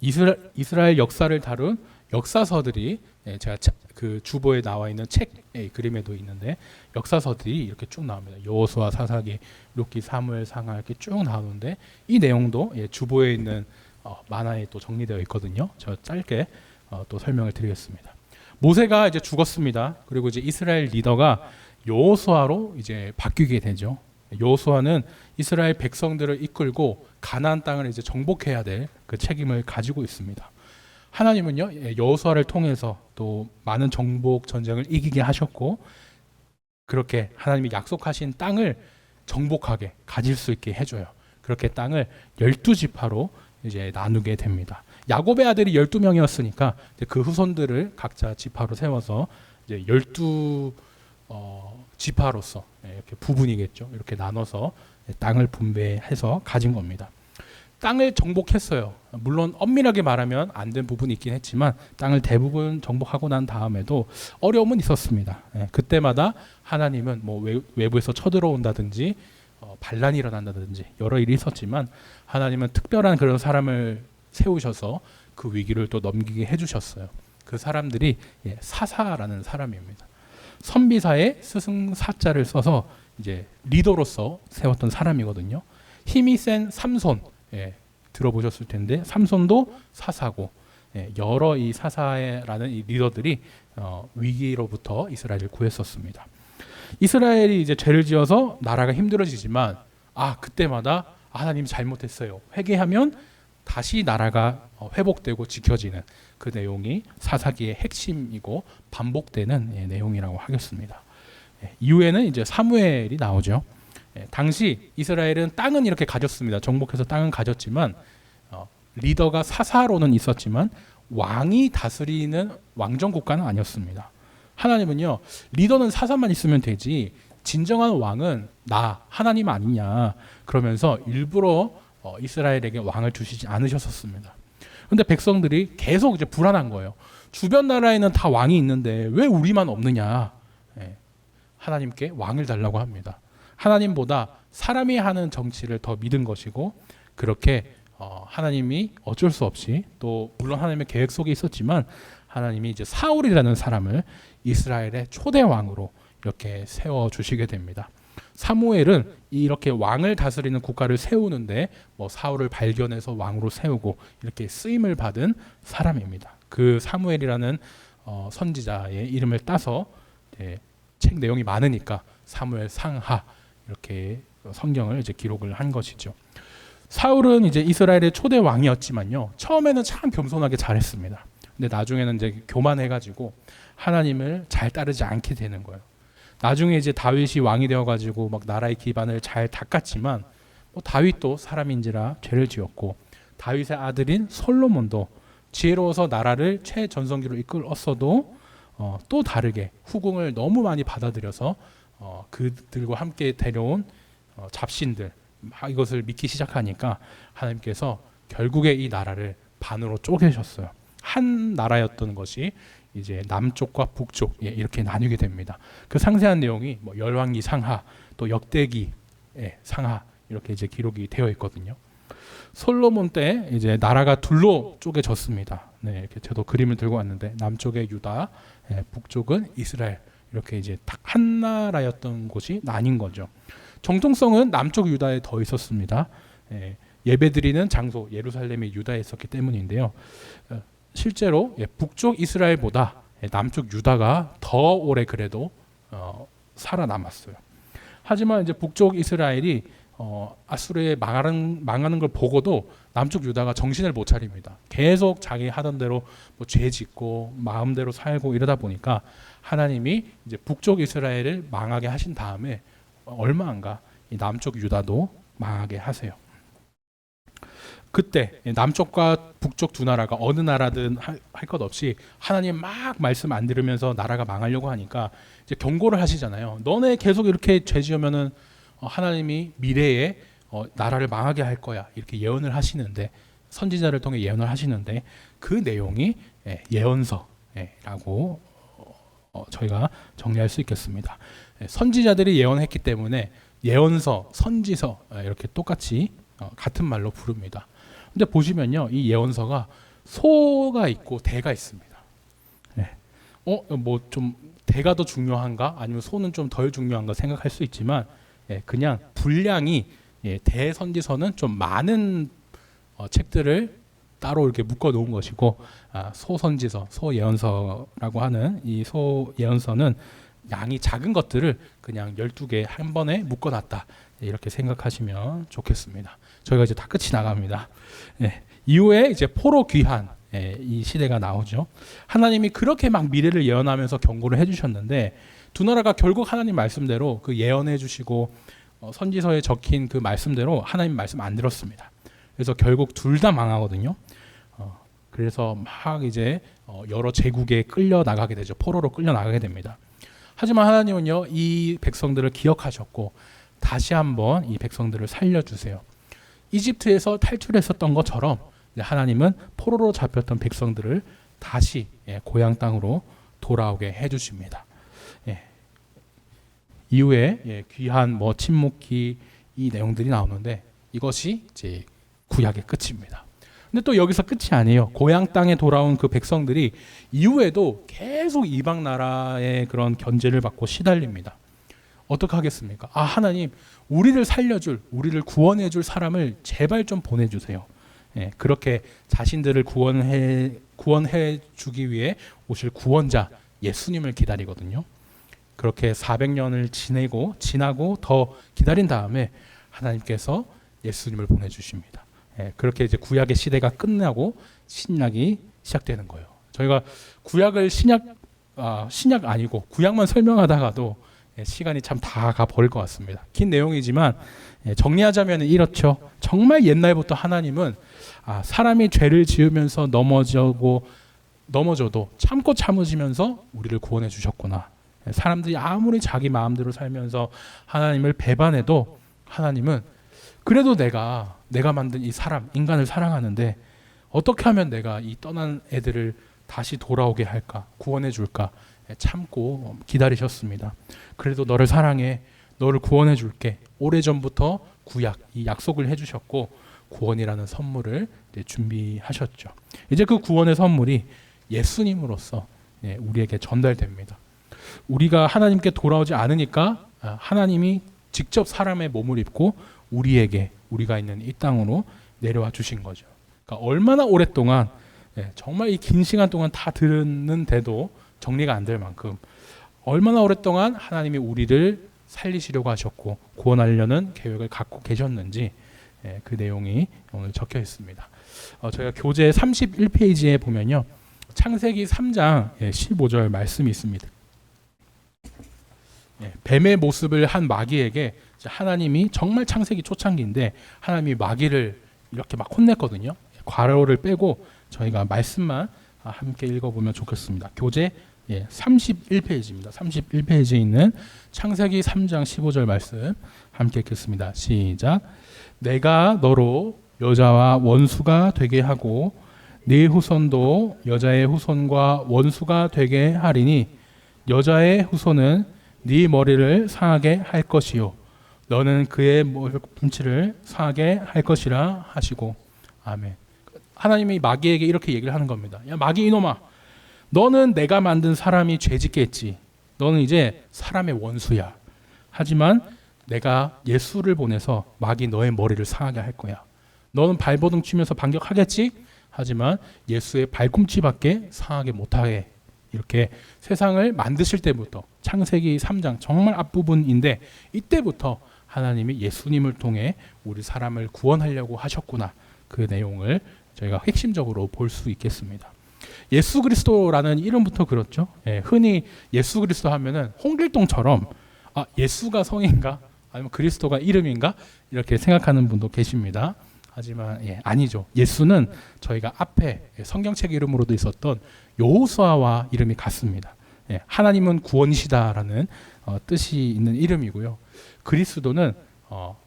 이스라엘 역사를 다룬 역사서들이 제가 그 주보에 나와 있는 책 그림에도 있는데 역사서들이 이렇게 쭉 나옵니다. 여호수아, 사사기, 룻기, 사무엘, 상하 이렇게 쭉 나오는데 이 내용도 주보에 있는 만화에 또 정리되어 있거든요. 저 짧게 또 설명을 드리겠습니다. 모세가 이제 죽었습니다. 그리고 이제 이스라엘 리더가 여호수아로 이제 바뀌게 되죠. 여호수아는 이스라엘 백성들을 이끌고 가나안 땅을 이제 정복해야 될 그 책임을 가지고 있습니다. 하나님은요 여호수아를 통해서 또 많은 정복 전쟁을 이기게 하셨고 그렇게 하나님이 약속하신 땅을 정복하게 가질 수 있게 해줘요. 그렇게 땅을 12지파로 이제 나누게 됩니다. 야곱의 아들이 12명이었으니까 그 후손들을 각자 지파로 세워서 이제 12지파로서 이렇게 부분이겠죠. 이렇게 나눠서 땅을 분배해서 가진 겁니다. 땅을 정복했어요. 물론 엄밀하게 말하면 안 된 부분이 있긴 했지만 땅을 대부분 정복하고 난 다음에도 어려움은 있었습니다. 그때마다 하나님은 뭐 외부에서 쳐들어온다든지 반란이 일어난다든지 여러 일이 있었지만 하나님은 특별한 그런 사람을 세우셔서 그 위기를 또 넘기게 해주셨어요. 그 사람들이 사사라는 사람입니다. 선비사에 스승사자를 써서 이제 리더로서 세웠던 사람이거든요. 힘이 센 삼손 들어보셨을 텐데 삼손도 사사고 여러 이 사사라는 이 리더들이 위기로부터 이스라엘을 구했었습니다. 이스라엘이 이제 죄를 지어서 나라가 힘들어지지만 그때마다 하나님 잘못했어요. 회개하면 다시 나라가 회복되고 지켜지는 그 내용이 사사기의 핵심이고 반복되는 내용이라고 하겠습니다. 이후에는 이제 사무엘이 나오죠. 당시 이스라엘은 땅은 이렇게 가졌습니다. 정복해서 땅은 가졌지만 리더가 사사로는 있었지만 왕이 다스리는 왕정 국가는 아니었습니다. 하나님은요 리더는 사사만 있으면 되지 진정한 왕은 나 하나님 아니냐 그러면서 일부러 이스라엘에게 왕을 주시지 않으셨었습니다. 그런데 백성들이 계속 이제 불안한 거예요. 주변 나라에는 다 왕이 있는데 왜 우리만 없느냐. 하나님께 왕을 달라고 합니다. 하나님보다 사람이 하는 정치를 더 믿은 것이고 그렇게 하나님이 어쩔 수 없이 또 물론 하나님의 계획 속에 있었지만 하나님이 이제 사울이라는 사람을 이스라엘의 초대 왕으로 이렇게 세워 주시게 됩니다. 사무엘은 이렇게 왕을 다스리는 국가를 세우는데 사울을 발견해서 왕으로 세우고 이렇게 쓰임을 받은 사람입니다. 그 사무엘이라는 선지자의 이름을 따서 책 내용이 많으니까 사무엘 상하 이렇게 성경을 이제 기록을 한 것이죠. 사울은 이제 이스라엘의 초대 왕이었지만요. 처음에는 참 겸손하게 잘했습니다. 근데 나중에는 이제 교만해가지고 하나님을 잘 따르지 않게 되는 거예요. 나중에 이제 다윗이 왕이 되어가지고 막 나라의 기반을 잘 닦았지만 다윗도 사람인지라 죄를 지었고 다윗의 아들인 솔로몬도 지혜로워서 나라를 최전성기로 이끌었어도 또 다르게 후궁을 너무 많이 받아들여서 그들과 함께 데려온 잡신들 이것을 믿기 시작하니까 하나님께서 결국에 이 나라를 반으로 쪼개셨어요. 한 나라였던 것이 이제 남쪽과 북쪽 이렇게 나뉘게 됩니다. 그 상세한 내용이 열왕기 상하 또 역대기 상하 이렇게 이제 기록이 되어 있거든요. 솔로몬 때 이제 나라가 둘로 쪼개졌습니다. 이렇게 저도 그림을 들고 왔는데 남쪽에 유다, 북쪽은 이스라엘 이렇게 이제 딱 한 나라였던 곳이 나뉜 거죠. 정통성은 남쪽 유다에 더 있었습니다. 예배드리는 장소 예루살렘이 유다에 있었기 때문인데요. 실제로 북쪽 이스라엘보다 남쪽 유다가 더 오래 그래도 살아남았어요. 하지만 이제 북쪽 이스라엘이 아수르에 망하는 걸 보고도 남쪽 유다가 정신을 못 차립니다. 계속 자기 하던 대로 뭐 죄 짓고 마음대로 살고 이러다 보니까 하나님이 이제 북쪽 이스라엘을 망하게 하신 다음에 얼마 안 가 이 남쪽 유다도 망하게 하세요. 그때 남쪽과 북쪽 두 나라가 어느 나라든 할 것 없이 하나님 막 말씀 안 들으면서 나라가 망하려고 하니까 이제 경고를 하시잖아요. 너네 계속 이렇게 죄 지으면은 하나님이 미래에 나라를 망하게 할 거야 이렇게 예언을 하시는데 선지자를 통해 예언을 하시는데 그 내용이 예언서라고 저희가 정리할 수 있겠습니다. 선지자들이 예언했기 때문에 예언서, 선지서 이렇게 똑같이 같은 말로 부릅니다. 근데 보시면요, 이 예언서가 소가 있고 대가 있습니다. 뭐 좀 대가 더 중요한가? 아니면 소는 좀 덜 중요한가 생각할 수 있지만 그냥 분량이 대선지서는 좀 많은 책들을 따로 이렇게 묶어 놓은 것이고 소선지서, 소예언서라고 하는 이 소예언서는 양이 작은 것들을 그냥 12개 한 번에 묶어 놨다. 이렇게 생각하시면 좋겠습니다. 저희가 이제 다 끝이 나갑니다. 이후에 이제 포로 귀환 이 시대가 나오죠. 하나님이 그렇게 막 미래를 예언하면서 경고를 해주셨는데 두 나라가 결국 하나님 말씀대로 그 예언해 주시고 선지서에 적힌 그 말씀대로 하나님 말씀 안 들었습니다. 그래서 결국 둘 다 망하거든요. 그래서 막 이제 여러 제국에 끌려 나가게 되죠. 포로로 끌려 나가게 됩니다. 하지만 하나님은요, 이 백성들을 기억하셨고 다시 한번 이 백성들을 살려주세요. 이집트에서 탈출했었던 것처럼 하나님은 포로로 잡혔던 백성들을 다시 고향 땅으로 돌아오게 해주십니다. 이후에 귀한 뭐 침묵기 이 내용들이 나오는데 이것이 이제 구약의 끝입니다. 근데 또 여기서 끝이 아니에요. 고향 땅에 돌아온 그 백성들이 이후에도 계속 이방 나라의 그런 견제를 받고 시달립니다. 어떻게 하겠습니까? 하나님, 우리를 살려줄, 우리를 구원해줄 사람을 제발 좀 보내주세요. 그렇게 자신들을 구원해 주기 위해 오실 구원자 예수님을 기다리거든요. 그렇게 400년을 지나고 더 기다린 다음에 하나님께서 예수님을 보내주십니다. 그렇게 이제 구약의 시대가 끝나고 신약이 시작되는 거예요. 저희가 구약을 신약 아니고 구약만 설명하다가도 시간이 참 다 가버릴 것 같습니다. 긴 내용이지만 정리하자면 이렇죠. 정말 옛날부터 하나님은 사람이 죄를 지으면서 넘어져도 참고 참으시면서 우리를 구원해 주셨구나. 사람들이 아무리 자기 마음대로 살면서 하나님을 배반해도 하나님은 그래도 내가 만든 이 사람, 인간을 사랑하는데 어떻게 하면 내가 이 떠난 애들을 다시 돌아오게 할까, 구원해 줄까 참고 기다리셨습니다. 그래도 너를 사랑해, 너를 구원해 줄게. 오래전부터 구약, 이 약속을 해주셨고 구원이라는 선물을 준비하셨죠. 이제 그 구원의 선물이 예수님으로서 우리에게 전달됩니다. 우리가 하나님께 돌아오지 않으니까 하나님이 직접 사람의 몸을 입고 우리가 있는 이 땅으로 내려와 주신 거죠. 그러니까 얼마나 오랫동안 정말 이 긴 시간 동안 다 들었는데도 정리가 안 될 만큼 얼마나 오랫동안 하나님이 우리를 살리시려고 하셨고 구원하려는 계획을 갖고 계셨는지 그 내용이 오늘 적혀 있습니다. 저희가 교재 31페이지에 보면요, 창세기 3장 15절 말씀이 있습니다. 뱀의 모습을 한 마귀에게 하나님이 정말 창세기 초창기인데 하나님이 마귀를 이렇게 막 혼냈거든요. 괄호를 빼고 저희가 말씀만 함께 읽어보면 좋겠습니다. 교재 31페이지입니다. 31페이지에 있는 창세기 3장 15절 말씀 함께 읽겠습니다. 시작. 내가 너로 여자와 원수가 되게 하고 네 후손도 여자의 후손과 원수가 되게 하리니 여자의 후손은 네 머리를 상하게 할 것이요 너는 그의 몸치를 상하게 할 것이라 하시고. 아멘. 하나님이 마귀에게 이렇게 얘기를 하는 겁니다. 야 마귀 이놈아, 너는 내가 만든 사람이 죄짓게 했지. 너는 이제 사람의 원수야. 하지만 내가 예수를 보내서 마귀 너의 머리를 상하게 할 거야. 너는 발버둥 치면서 반격하겠지? 하지만 예수의 발꿈치밖에 상하게 못하게. 이렇게 세상을 만드실 때부터 창세기 3장 정말 앞부분인데 이때부터 하나님이 예수님을 통해 우리 사람을 구원하려고 하셨구나. 그 내용을 저희가 핵심적으로 볼 수 있겠습니다. 예수 그리스도라는 이름부터 그렇죠. 흔히 예수 그리스도 하면은 홍길동처럼 예수가 성인가? 아니면 그리스도가 이름인가? 이렇게 생각하는 분도 계십니다. 하지만 아니죠. 예수는 저희가 앞에 성경책 이름으로도 있었던 여호수아와 이름이 같습니다. 하나님은 구원이시다라는 뜻이 있는 이름이고요. 그리스도는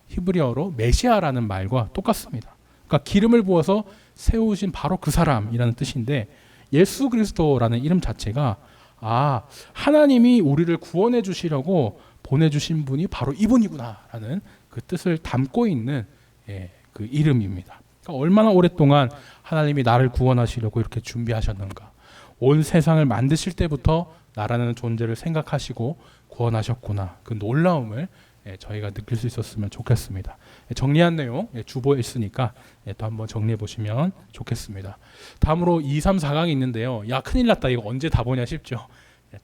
히브리어로 메시아라는 말과 똑같습니다. 그러니까 기름을 부어서 세우신 바로 그 사람이라는 뜻인데 예수 그리스도라는 이름 자체가 하나님이 우리를 구원해 주시려고 보내주신 분이 바로 이분이구나라는 그 뜻을 담고 있는 그 이름입니다. 그러니까 얼마나 오랫동안 하나님이 나를 구원하시려고 이렇게 준비하셨는가. 온 세상을 만드실 때부터 나라는 존재를 생각하시고 구원하셨구나. 그 놀라움을 저희가 느낄 수 있었으면 좋겠습니다. 정리한 내용 주보에 있으니까 또 한번 정리해 보시면 좋겠습니다. 다음으로 2, 3, 4강이 있는데요. 야 큰일 났다. 이거 언제 다 보냐 싶죠.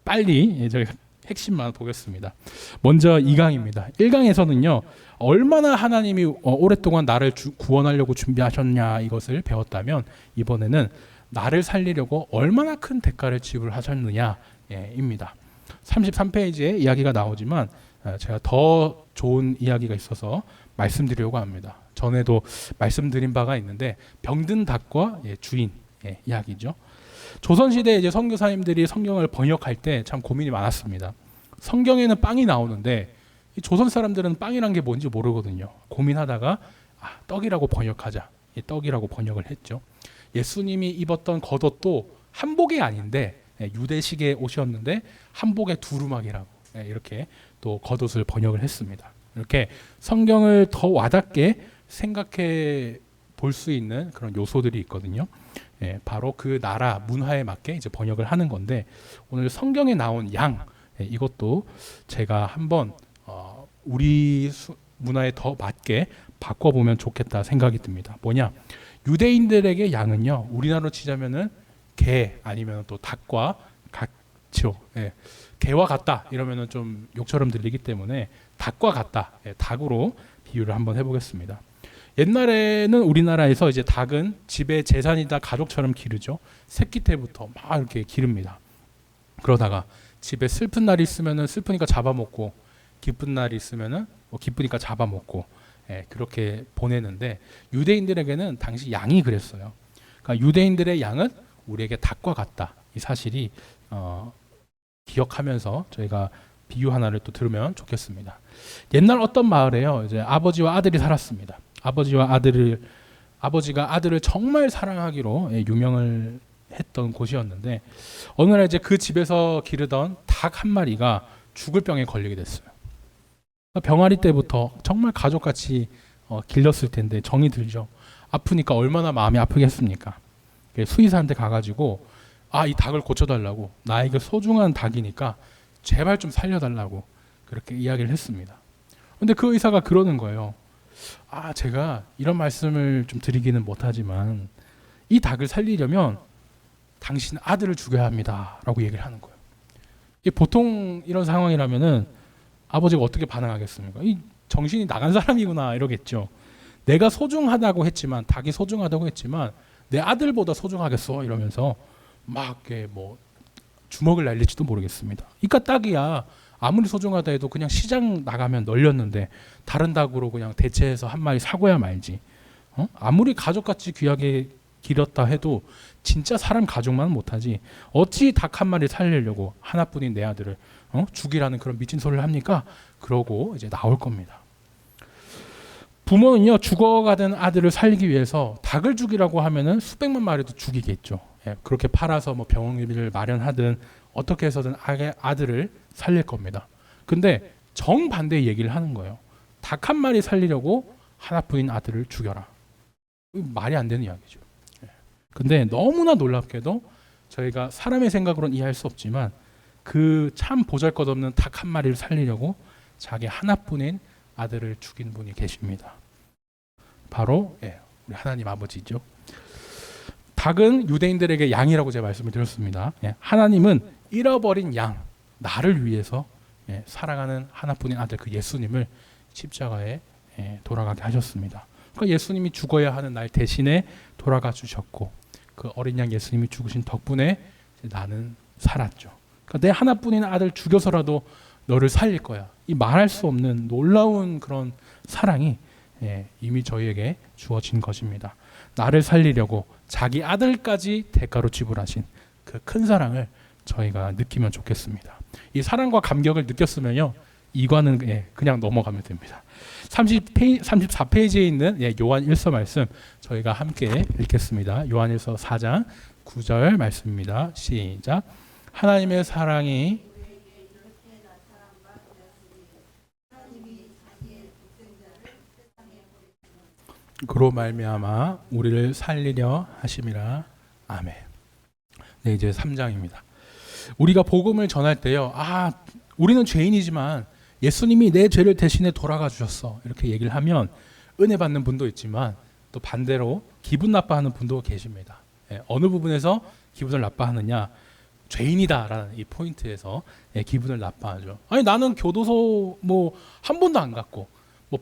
빨리 저희가 핵심만 보겠습니다. 먼저 2강입니다. 1강에서는요. 얼마나 하나님이 오랫동안 나를 구원하려고 준비하셨냐 이것을 배웠다면 이번에는 나를 살리려고 얼마나 큰 대가를 지불하셨느냐입니다. 33페이지에 이야기가 나오지만 제가 더 좋은 이야기가 있어서 말씀드리려고 합니다. 전에도 말씀드린 바가 있는데 병든 닭과 주인 이야기죠. 조선시대 이제 선교사님들이 성경을 번역할 때 참 고민이 많았습니다. 성경에는 빵이 나오는데 이 조선 사람들은 빵이란 게 뭔지 모르거든요. 고민하다가 떡이라고 번역하자. 떡이라고 번역을 했죠. 예수님이 입었던 겉옷도 한복이 아닌데 유대식의 옷이었는데 한복의 두루마기라고 이렇게 또 겉옷을 번역을 했습니다. 이렇게 성경을 더 와닿게 생각해 볼 수 있는 그런 요소들이 있거든요. 바로 그 나라 문화에 맞게 이제 번역을 하는 건데 오늘 성경에 나온 양 이것도 제가 한번 우리 문화에 더 맞게 바꿔보면 좋겠다 생각이 듭니다. 뭐냐? 유대인들에게 양은요 우리나라로 치자면은 개 아니면 또 닭과 같죠. 개와 같다 이러면은 좀 욕처럼 들리기 때문에 닭과 같다. 닭으로 비유를 한번 해보겠습니다. 옛날에는 우리나라에서 이제 닭은 집의 재산이다 가족처럼 기르죠. 새끼 때부터 막 이렇게 기릅니다. 그러다가 집에 슬픈 날이 있으면은 슬프니까 잡아먹고 기쁜 날이 있으면은 기쁘니까 잡아먹고 그렇게 보내는데 유대인들에게는 당시 양이 그랬어요. 그러니까 유대인들의 양은 우리에게 닭과 같다. 이 사실이 기억하면서 저희가 비유 하나를 또 들으면 좋겠습니다. 옛날 어떤 마을에요. 이제 아버지와 아들이 살았습니다. 아버지가 아들을 정말 사랑하기로 유명을 했던 곳이었는데 어느 날 이제 그 집에서 기르던 닭 한 마리가 죽을 병에 걸리게 됐어요. 병아리 때부터 정말 가족같이 길렀을 텐데 정이 들죠. 아프니까 얼마나 마음이 아프겠습니까? 수의사한테 가가지고 이 닭을 고쳐달라고 나에게 소중한 닭이니까 제발 좀 살려달라고 그렇게 이야기를 했습니다. 근데 그 의사가 그러는 거예요. 제가 이런 말씀을 좀 드리기는 못하지만 이 닭을 살리려면 당신 아들을 죽여야 합니다 라고 얘기를 하는 거예요. 보통 이런 상황이라면은 아버지가 어떻게 반응하겠습니까? 이 정신이 나간 사람이구나 이러겠죠. 내가 소중하다고 했지만 닭이 소중하다고 했지만 내 아들보다 소중하겠어 이러면서 막 뭐 주먹을 날릴지도 모르겠습니다. 이까 닭이야 아무리 소중하다 해도 그냥 시장 나가면 널렸는데 다른 닭으로 그냥 대체해서 한 마리 사고야 말지. 아무리 가족같이 귀하게 길었다 해도 진짜 사람 가족만 못하지 어찌 닭 한 마리 살리려고 하나뿐인 내 아들을 죽이라는 그런 미친 소리를 합니까? 그러고 이제 나올 겁니다. 부모는요 죽어가던 아들을 살리기 위해서 닭을 죽이라고 하면은 수백만 마리도 죽이겠죠. 그렇게 팔아서 뭐 병원비를 마련하든 어떻게 해서든 아들을 살릴 겁니다. 근데 정반대의 얘기를 하는 거예요. 닭 한 마리 살리려고 하나뿐인 아들을 죽여라. 말이 안 되는 이야기죠. 근데 너무나 놀랍게도 저희가 사람의 생각으로는 이해할 수 없지만 그 참 보잘것없는 닭 한 마리를 살리려고 자기 하나뿐인 아들을 죽인 분이 계십니다. 바로 우리 하나님 아버지죠. 닭은 유대인들에게 양이라고 제가 말씀을 드렸습니다. 하나님은 잃어버린 양, 나를 위해서 살아가는 하나뿐인 아들 그 예수님을 십자가에 돌아가게 하셨습니다. 그러니까 예수님이 죽어야 하는 날 대신에 돌아가 주셨고, 그 어린 양 예수님이 죽으신 덕분에 나는 살았죠. 그러니까 내 하나뿐인 아들 죽여서라도 너를 살릴 거야. 이 말할 수 없는 놀라운 그런 사랑이 이미 저희에게 주어진 것입니다. 나를 살리려고 자기 아들까지 대가로 지불하신 그 큰 사랑을 저희가 느끼면 좋겠습니다. 이 사랑과 감격을 느꼈으면요, 이과는 그냥 넘어가면 됩니다. 34페이지에 있는 요한 1서 말씀 저희가 함께 읽겠습니다. 요한 1서 4장 9절 말씀입니다. 시작. 하나님의 사랑이 그로 말미암아 우리를 살리려 하심이라. 아멘. 네, 이제 3장입니다. 우리가 복음을 전할 때요, 우리는 죄인이지만 예수님이 내 죄를 대신해 돌아가 주셨어, 이렇게 얘기를 하면 은혜 받는 분도 있지만 또 반대로 기분 나빠하는 분도 계십니다. 어느 부분에서 기분을 나빠하느냐? 죄인이다라는 이 포인트에서 기분을 나빠하죠. 아니, 나는 교도소 한 번도 안 갔고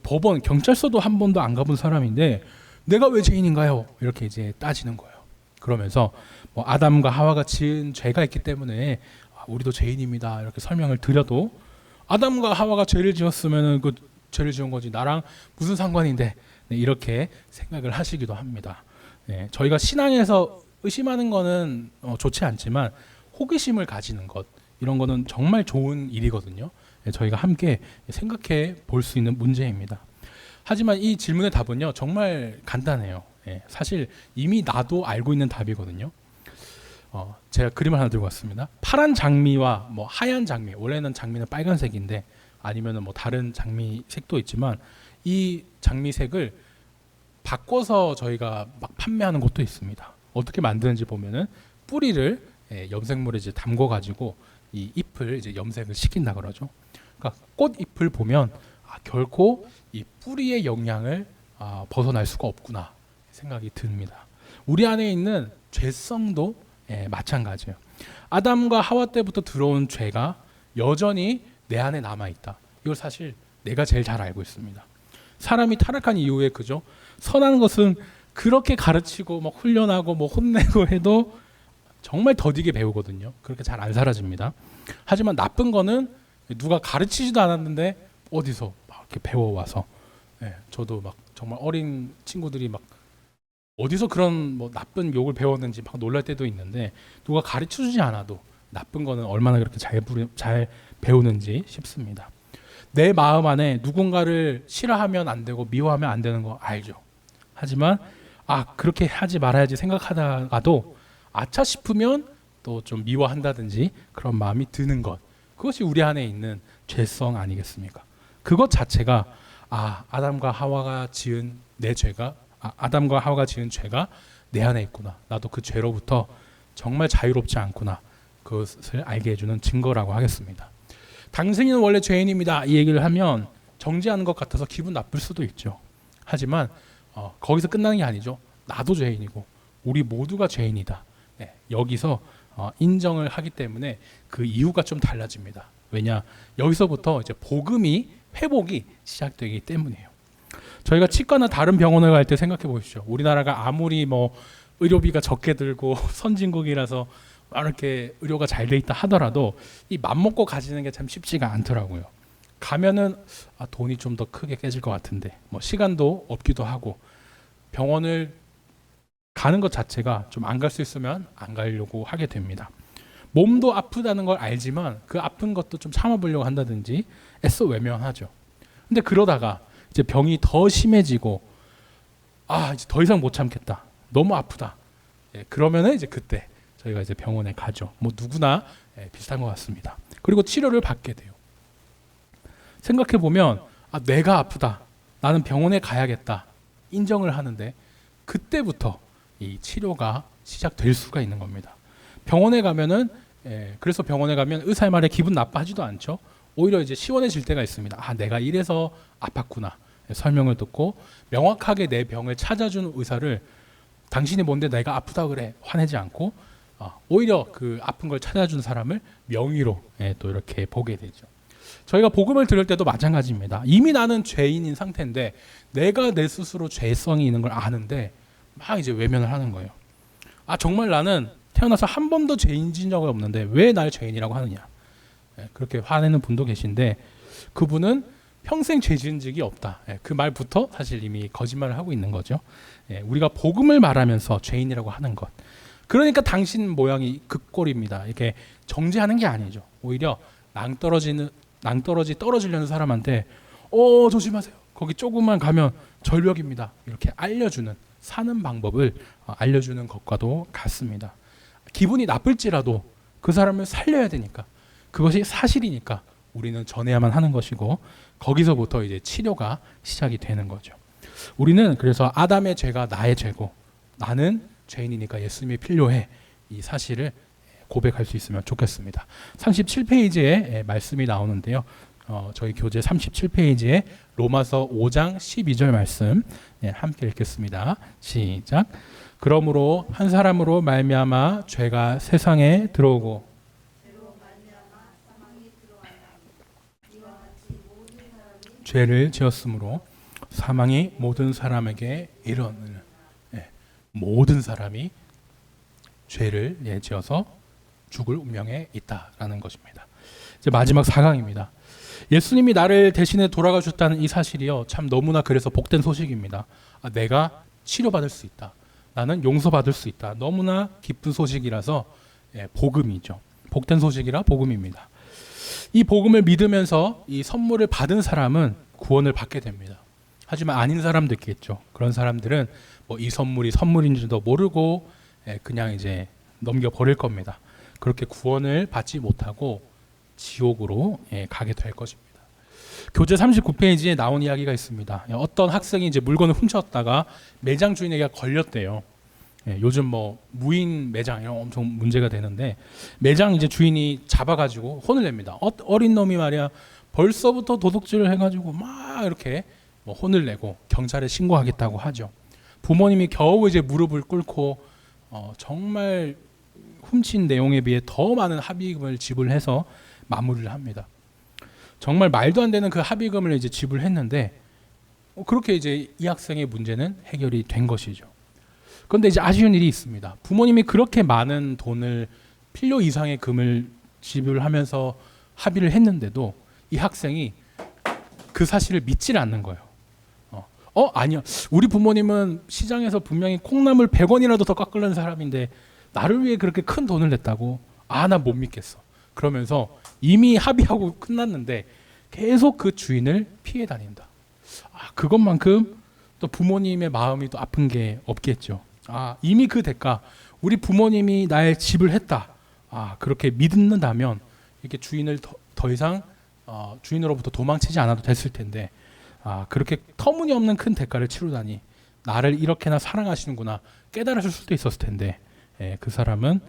법원, 경찰서도 한 번도 안 가본 사람인데 내가 왜 죄인인가요? 이렇게 이제 따지는 거예요. 그러면서 아담과 하와가 지은 죄가 있기 때문에 우리도 죄인입니다, 이렇게 설명을 드려도 아담과 하와가 죄를 지었으면 그 죄를 지은 거지 나랑 무슨 상관인데, 이렇게 생각을 하시기도 합니다. 저희가 신앙에서 의심하는 거는 좋지 않지만 호기심을 가지는 것, 이런 거는 정말 좋은 일이거든요. 저희가 함께 생각해 볼 수 있는 문제입니다. 하지만 이 질문의 답은요, 정말 간단해요. 사실 이미 나도 알고 있는 답이거든요. 제가 그림을 하나 들고 왔습니다. 파란 장미와 하얀 장미, 원래는 장미는 빨간색인데 아니면은 다른 장미 색도 있지만 이 장미색을 바꿔서 저희가 막 판매하는 곳도 있습니다. 어떻게 만드는지 보면은 뿌리를 염색물에 이제 담궈 가지고 이 잎을 이제 염색을 시킨다 그러죠. 그러니까 꽃잎을 보면 결코 이 뿌리의 영향을 벗어날 수가 없구나 생각이 듭니다. 우리 안에 있는 죄성도 마찬가지예요. 아담과 하와 때부터 들어온 죄가 여전히 내 안에 남아 있다. 이걸 사실 내가 제일 잘 알고 있습니다. 사람이 타락한 이후에 그죠? 선한 것은 그렇게 가르치고 훈련하고 혼내고 해도 정말 더디게 배우거든요. 그렇게 잘 안 사라집니다. 하지만 나쁜 거는 누가 가르치지도 않았는데 어디서 막 이렇게 배워와서, 저도 정말 어린 친구들이 어디서 그런 나쁜 욕을 배웠는지 놀랄 때도 있는데, 누가 가르쳐주지 않아도 나쁜 거는 얼마나 그렇게 잘 배우는지 싶습니다. 내 마음 안에 누군가를 싫어하면 안 되고 미워하면 안 되는 거 알죠. 하지만 그렇게 하지 말아야지 생각하다가도 아차 싶으면 또 좀 미워한다든지 그런 마음이 드는 것, 그것이 우리 안에 있는 죄성 아니겠습니까? 그것 자체가 아담과 하와가 지은 아담과 하와가 지은 죄가 내 안에 있구나, 나도 그 죄로부터 정말 자유롭지 않구나, 그것을 알게 해주는 증거라고 하겠습니다. 당신은 원래 죄인입니다, 이 얘기를 하면 정죄하는 것 같아서 기분 나쁠 수도 있죠. 하지만 거기서 끝나는 게 아니죠. 나도 죄인이고 우리 모두가 죄인이다, 여기서 인정을 하기 때문에 그 이유가 좀 달라집니다. 왜냐? 여기서부터 이제 회복이 시작되기 때문이에요. 저희가 치과나 다른 병원을 갈 때 생각해 보십시오. 우리나라가 아무리 의료비가 적게 들고 선진국이라서 이렇게 의료가 잘 돼 있다 하더라도 이 맘먹고 가지는 게 참 쉽지가 않더라고요. 가면은 돈이 좀 더 크게 깨질 것 같은데 시간도 없기도 하고, 병원을 가는 것 자체가 좀 안 갈 수 있으면 안 가려고 하게 됩니다. 몸도 아프다는 걸 알지만 그 아픈 것도 좀 참아보려고 한다든지 애써 외면하죠. 근데 그러다가 이제 병이 더 심해지고 이제 더 이상 못 참겠다, 너무 아프다, 그러면은 이제 그때 저희가 이제 병원에 가죠. 누구나 비슷한 것 같습니다. 그리고 치료를 받게 돼요. 생각해 보면 내가 아프다, 나는 병원에 가야겠다 인정을 하는데 그때부터 이 치료가 시작될 수가 있는 겁니다. 병원에 가면은 그래서 병원에 가면 의사의 말에 기분 나빠하지도 않죠. 오히려 이제 시원해질 때가 있습니다. 아, 내가 이래서 아팠구나. 설명을 듣고 명확하게 내 병을 찾아주는 의사를 당신이 뭔데 내가 아프다 그래 화내지 않고 오히려 그 아픈 걸 찾아주는 사람을 명의로 또 이렇게 보게 되죠. 저희가 복음을 들을 때도 마찬가지입니다. 이미 나는 죄인인 상태인데 내가 내 스스로 죄성이 있는 걸 아는데 막 이제 외면을 하는 거예요. 아, 정말 나는 태어나서 한 번도 죄인 진 적이 없는데 왜 날 죄인이라고 하느냐. 그렇게 화내는 분도 계신데 그분은 평생 죄 지은 적이 없다. 그 말부터 사실 이미 거짓말을 하고 있는 거죠. 우리가 복음을 말하면서 죄인이라고 하는 것. 그러니까 당신 모양이 그 꼴입니다. 이렇게 정죄하는 게 아니죠. 오히려 낭떠러지 떨어지려는 사람한테 조심하세요. 거기 조금만 가면 절벽입니다. 이렇게 알려주는 사는 방법을 알려주는 것과도 같습니다. 기분이 나쁠지라도 그 사람을 살려야 되니까 그것이 사실이니까 우리는 전해야만 하는 것이고 거기서부터 이제 치료가 시작이 되는 거죠. 우리는 그래서 아담의 죄가 나의 죄고 나는 죄인이니까 예수님이 필요해 이 사실을 고백할 수 있으면 좋겠습니다. 37페이지에 말씀이 나오는데요. 저희 교재 37페이지에 로마서 5장 12절 말씀 함께 읽겠습니다. 시작. 그러므로 한 사람으로 말미암아 죄가 세상에 들어오고 죄를 지었으므로 사망이 모든 사람에게 이르는 모든 사람이 죄를 지어서 죽을 운명에 있다라는 것입니다. 이제 마지막 4강입니다. 예수님이 나를 대신해 돌아가셨다는 이 사실이요 참 너무나 그래서 복된 소식입니다. 내가 치료받을 수 있다. 나는 용서받을 수 있다. 너무나 기쁜 소식이라서 복음이죠. 복된 소식이라 복음입니다. 이 복음을 믿으면서 이 선물을 받은 사람은 구원을 받게 됩니다. 하지만 아닌 사람도 있겠죠. 그런 사람들은 이 선물이 선물인지도 모르고 그냥 이제 넘겨버릴 겁니다. 그렇게 구원을 받지 못하고 지옥으로 가게 될 것입니다. 교재 39페이지에 나온 이야기가 있습니다. 어떤 학생이 이제 물건을 훔쳤다가 매장 주인에게 걸렸대요. 요즘 무인 매장 이런 엄청 문제가 되는데 매장 이제 주인이 잡아가지고 혼을 냅니다. 어린 놈이 말이야 벌써부터 도둑질을 해가지고 막 이렇게 혼을 내고 경찰에 신고하겠다고 하죠. 부모님이 겨우 이제 무릎을 꿇고 정말 훔친 내용에 비해 더 많은 합의금을 지불해서 마무리를 합니다. 정말 말도 안 되는 그 합의금을 이제 지불했는데 그렇게 이제 이 학생의 문제는 해결이 된 것이죠. 그런데 이제 아쉬운 일이 있습니다. 부모님이 그렇게 많은 돈을 필요 이상의 금을 지불하면서 합의를 했는데도 이 학생이 그 사실을 믿질 않는 거예요. 아니야. 우리 부모님은 시장에서 분명히 콩나물 100원이라도 더 깎으려는 사람인데 나를 위해 그렇게 큰 돈을 냈다고? 나 못 믿겠어. 그러면서 이미 합의하고 끝났는데 계속 그 주인을 피해 다닌다. 그것만큼 또 부모님의 마음이 또 아픈 게 없겠죠. 이미 그 대가 우리 부모님이 나의 지불했다. 그렇게 믿는다면 이렇게 주인을 더 이상 주인으로부터 도망치지 않아도 됐을 텐데 그렇게 터무니없는 큰 대가를 치르다니 나를 이렇게나 사랑하시는구나 깨달았을 수도 있었을 텐데 그 사람은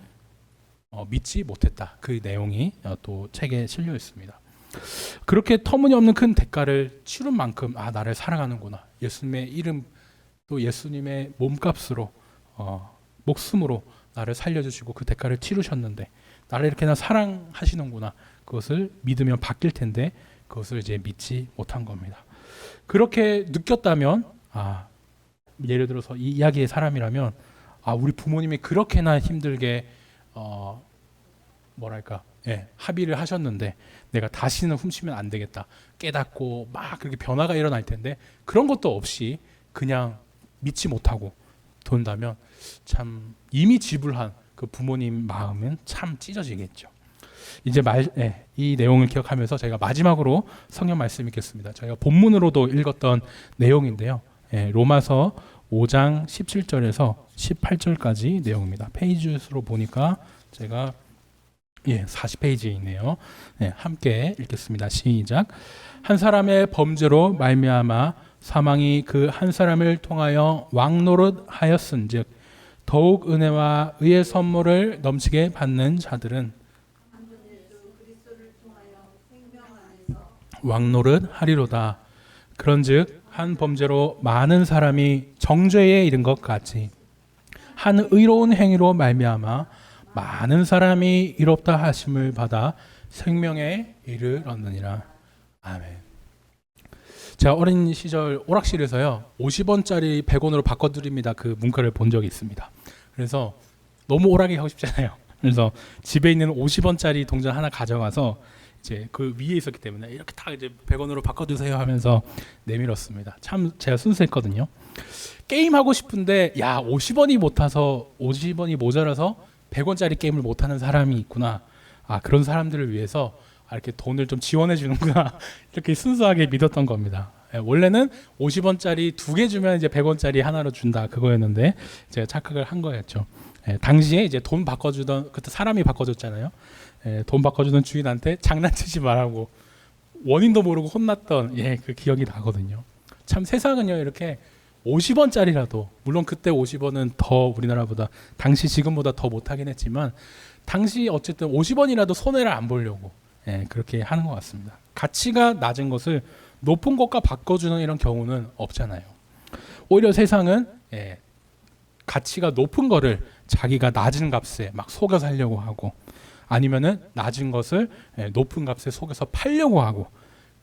믿지 못했다. 그 내용이 또 책에 실려 있습니다. 그렇게 터무니없는 큰 대가를 치른 만큼 나를 사랑하는구나. 예수님의 이름 또 예수님의 몸값으로 목숨으로 나를 살려주시고 그 대가를 치르셨는데 나를 이렇게나 사랑하시는구나. 그것을 믿으면 바뀔 텐데 그것을 이제 믿지 못한 겁니다. 그렇게 느꼈다면 예를 들어서 이 이야기의 사람이라면 우리 부모님이 그렇게나 힘들게 합의를 하셨는데 내가 다시는 훔치면 안 되겠다 깨닫고 막 그렇게 변화가 일어날 텐데 그런 것도 없이 그냥 믿지 못하고 돈다면 참 이미 지불한 그 부모님 마음은 참 찢어지겠죠. 이제 이 내용을 기억하면서 저희가 마지막으로 성경 말씀 읽겠습니다. 저희가 본문으로도 읽었던 내용인데요. 로마서 5장 17절에서 18절까지 내용입니다. 페이지 수로 보니까 제가 40페이지에 있네요. 함께 읽겠습니다. 시작. 한 사람의 범죄로 말미암아 사망이 그 한 사람을 통하여 왕노릇 하였은즉 더욱 은혜와 의의 선물을 넘치게 받는 자들은 왕노릇 하리로다. 그런즉 한 범죄로 많은 사람이 정죄에 이른 것 같이 한 의로운 행위로 말미암아 많은 사람이 이롭다 하심을 받아 생명에 이르렀느니라. 아멘. 제가 어린 시절 오락실에서요 50원짜리 100원으로 바꿔드립니다 그 문구를 본 적이 있습니다. 그래서 너무 오락이 하고 싶잖아요. 그래서 집에 있는 50원짜리 동전 하나 가져가서 이제 그 위에 있었기 때문에 이렇게 딱 이제 100원으로 바꿔주세요 하면서 내밀었습니다. 참 제가 순수했거든요. 게임 하고 싶은데 야 50원이 모자라서 100원짜리 게임을 못하는 사람이 있구나. 아 그런 사람들을 위해서 이렇게 돈을 좀 지원해 주는구나 이렇게 순수하게 믿었던 겁니다. 원래는 50원짜리 2개 주면 이제 100원짜리 하나로 준다 그거였는데 제가 착각을 한 거였죠. 당시에 이제 돈 바꿔주던 그때 사람이 바꿔줬잖아요. 돈 바꿔주던 주인한테 장난치지 말라고 원인도 모르고 혼났던 그 기억이 나거든요. 참 세상은요 이렇게 50원짜리라도 물론 그때 50원은 더 우리나라보다 당시 지금보다 더 못하긴 했지만 당시 어쨌든 50원이라도 손해를 안 보려고 그렇게 하는 것 같습니다. 가치가 낮은 것을 높은 것과 바꿔주는 이런 경우는 없잖아요. 오히려 세상은 가치가 높은 거를 자기가 낮은 값에 막 속여 살려고 하고 아니면은 낮은 것을 높은 값에 속여서 팔려고 하고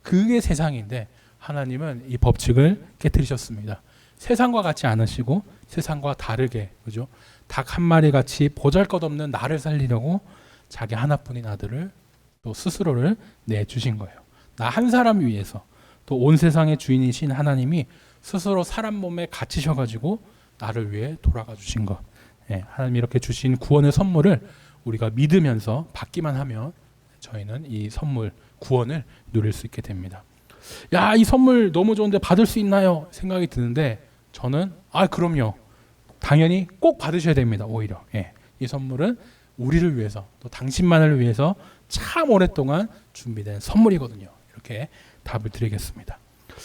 그게 세상인데 하나님은 이 법칙을 깨뜨리셨습니다. 세상과 같지 않으시고 세상과 다르게 그죠? 닭 한 마리 같이 보잘것없는 나를 살리려고 자기 하나뿐인 아들을 또 스스로를 내주신 거예요. 나 한 사람 위해서 또 온 세상의 주인이신 하나님이 스스로 사람 몸에 갇히셔가지고 나를 위해 돌아가 주신 것. 하나님이 이렇게 주신 구원의 선물을 우리가 믿으면서 받기만 하면 저희는 이 선물 구원을 누릴 수 있게 됩니다. 야, 이 선물 너무 좋은데 받을 수 있나요? 생각이 드는데 저는 그럼요. 당연히 꼭 받으셔야 됩니다. 오히려 이 선물은 우리를 위해서 또 당신만을 위해서 참 오랫동안 준비된 선물이거든요. 이렇게 답을 드리겠습니다.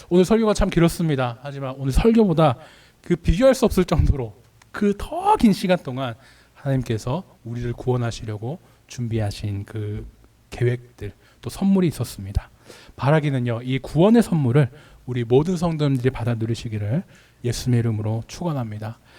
오늘 설교가 참 길었습니다. 하지만 오늘 설교보다 그 비교할 수 없을 정도로 그 더 긴 시간 동안 하나님께서 우리를 구원하시려고 준비하신 그 계획들 또 선물이 있었습니다. 바라기는요 이 구원의 선물을 우리 모든 성도님들이 받아 누리시기를 예수님의 이름으로 축원합니다.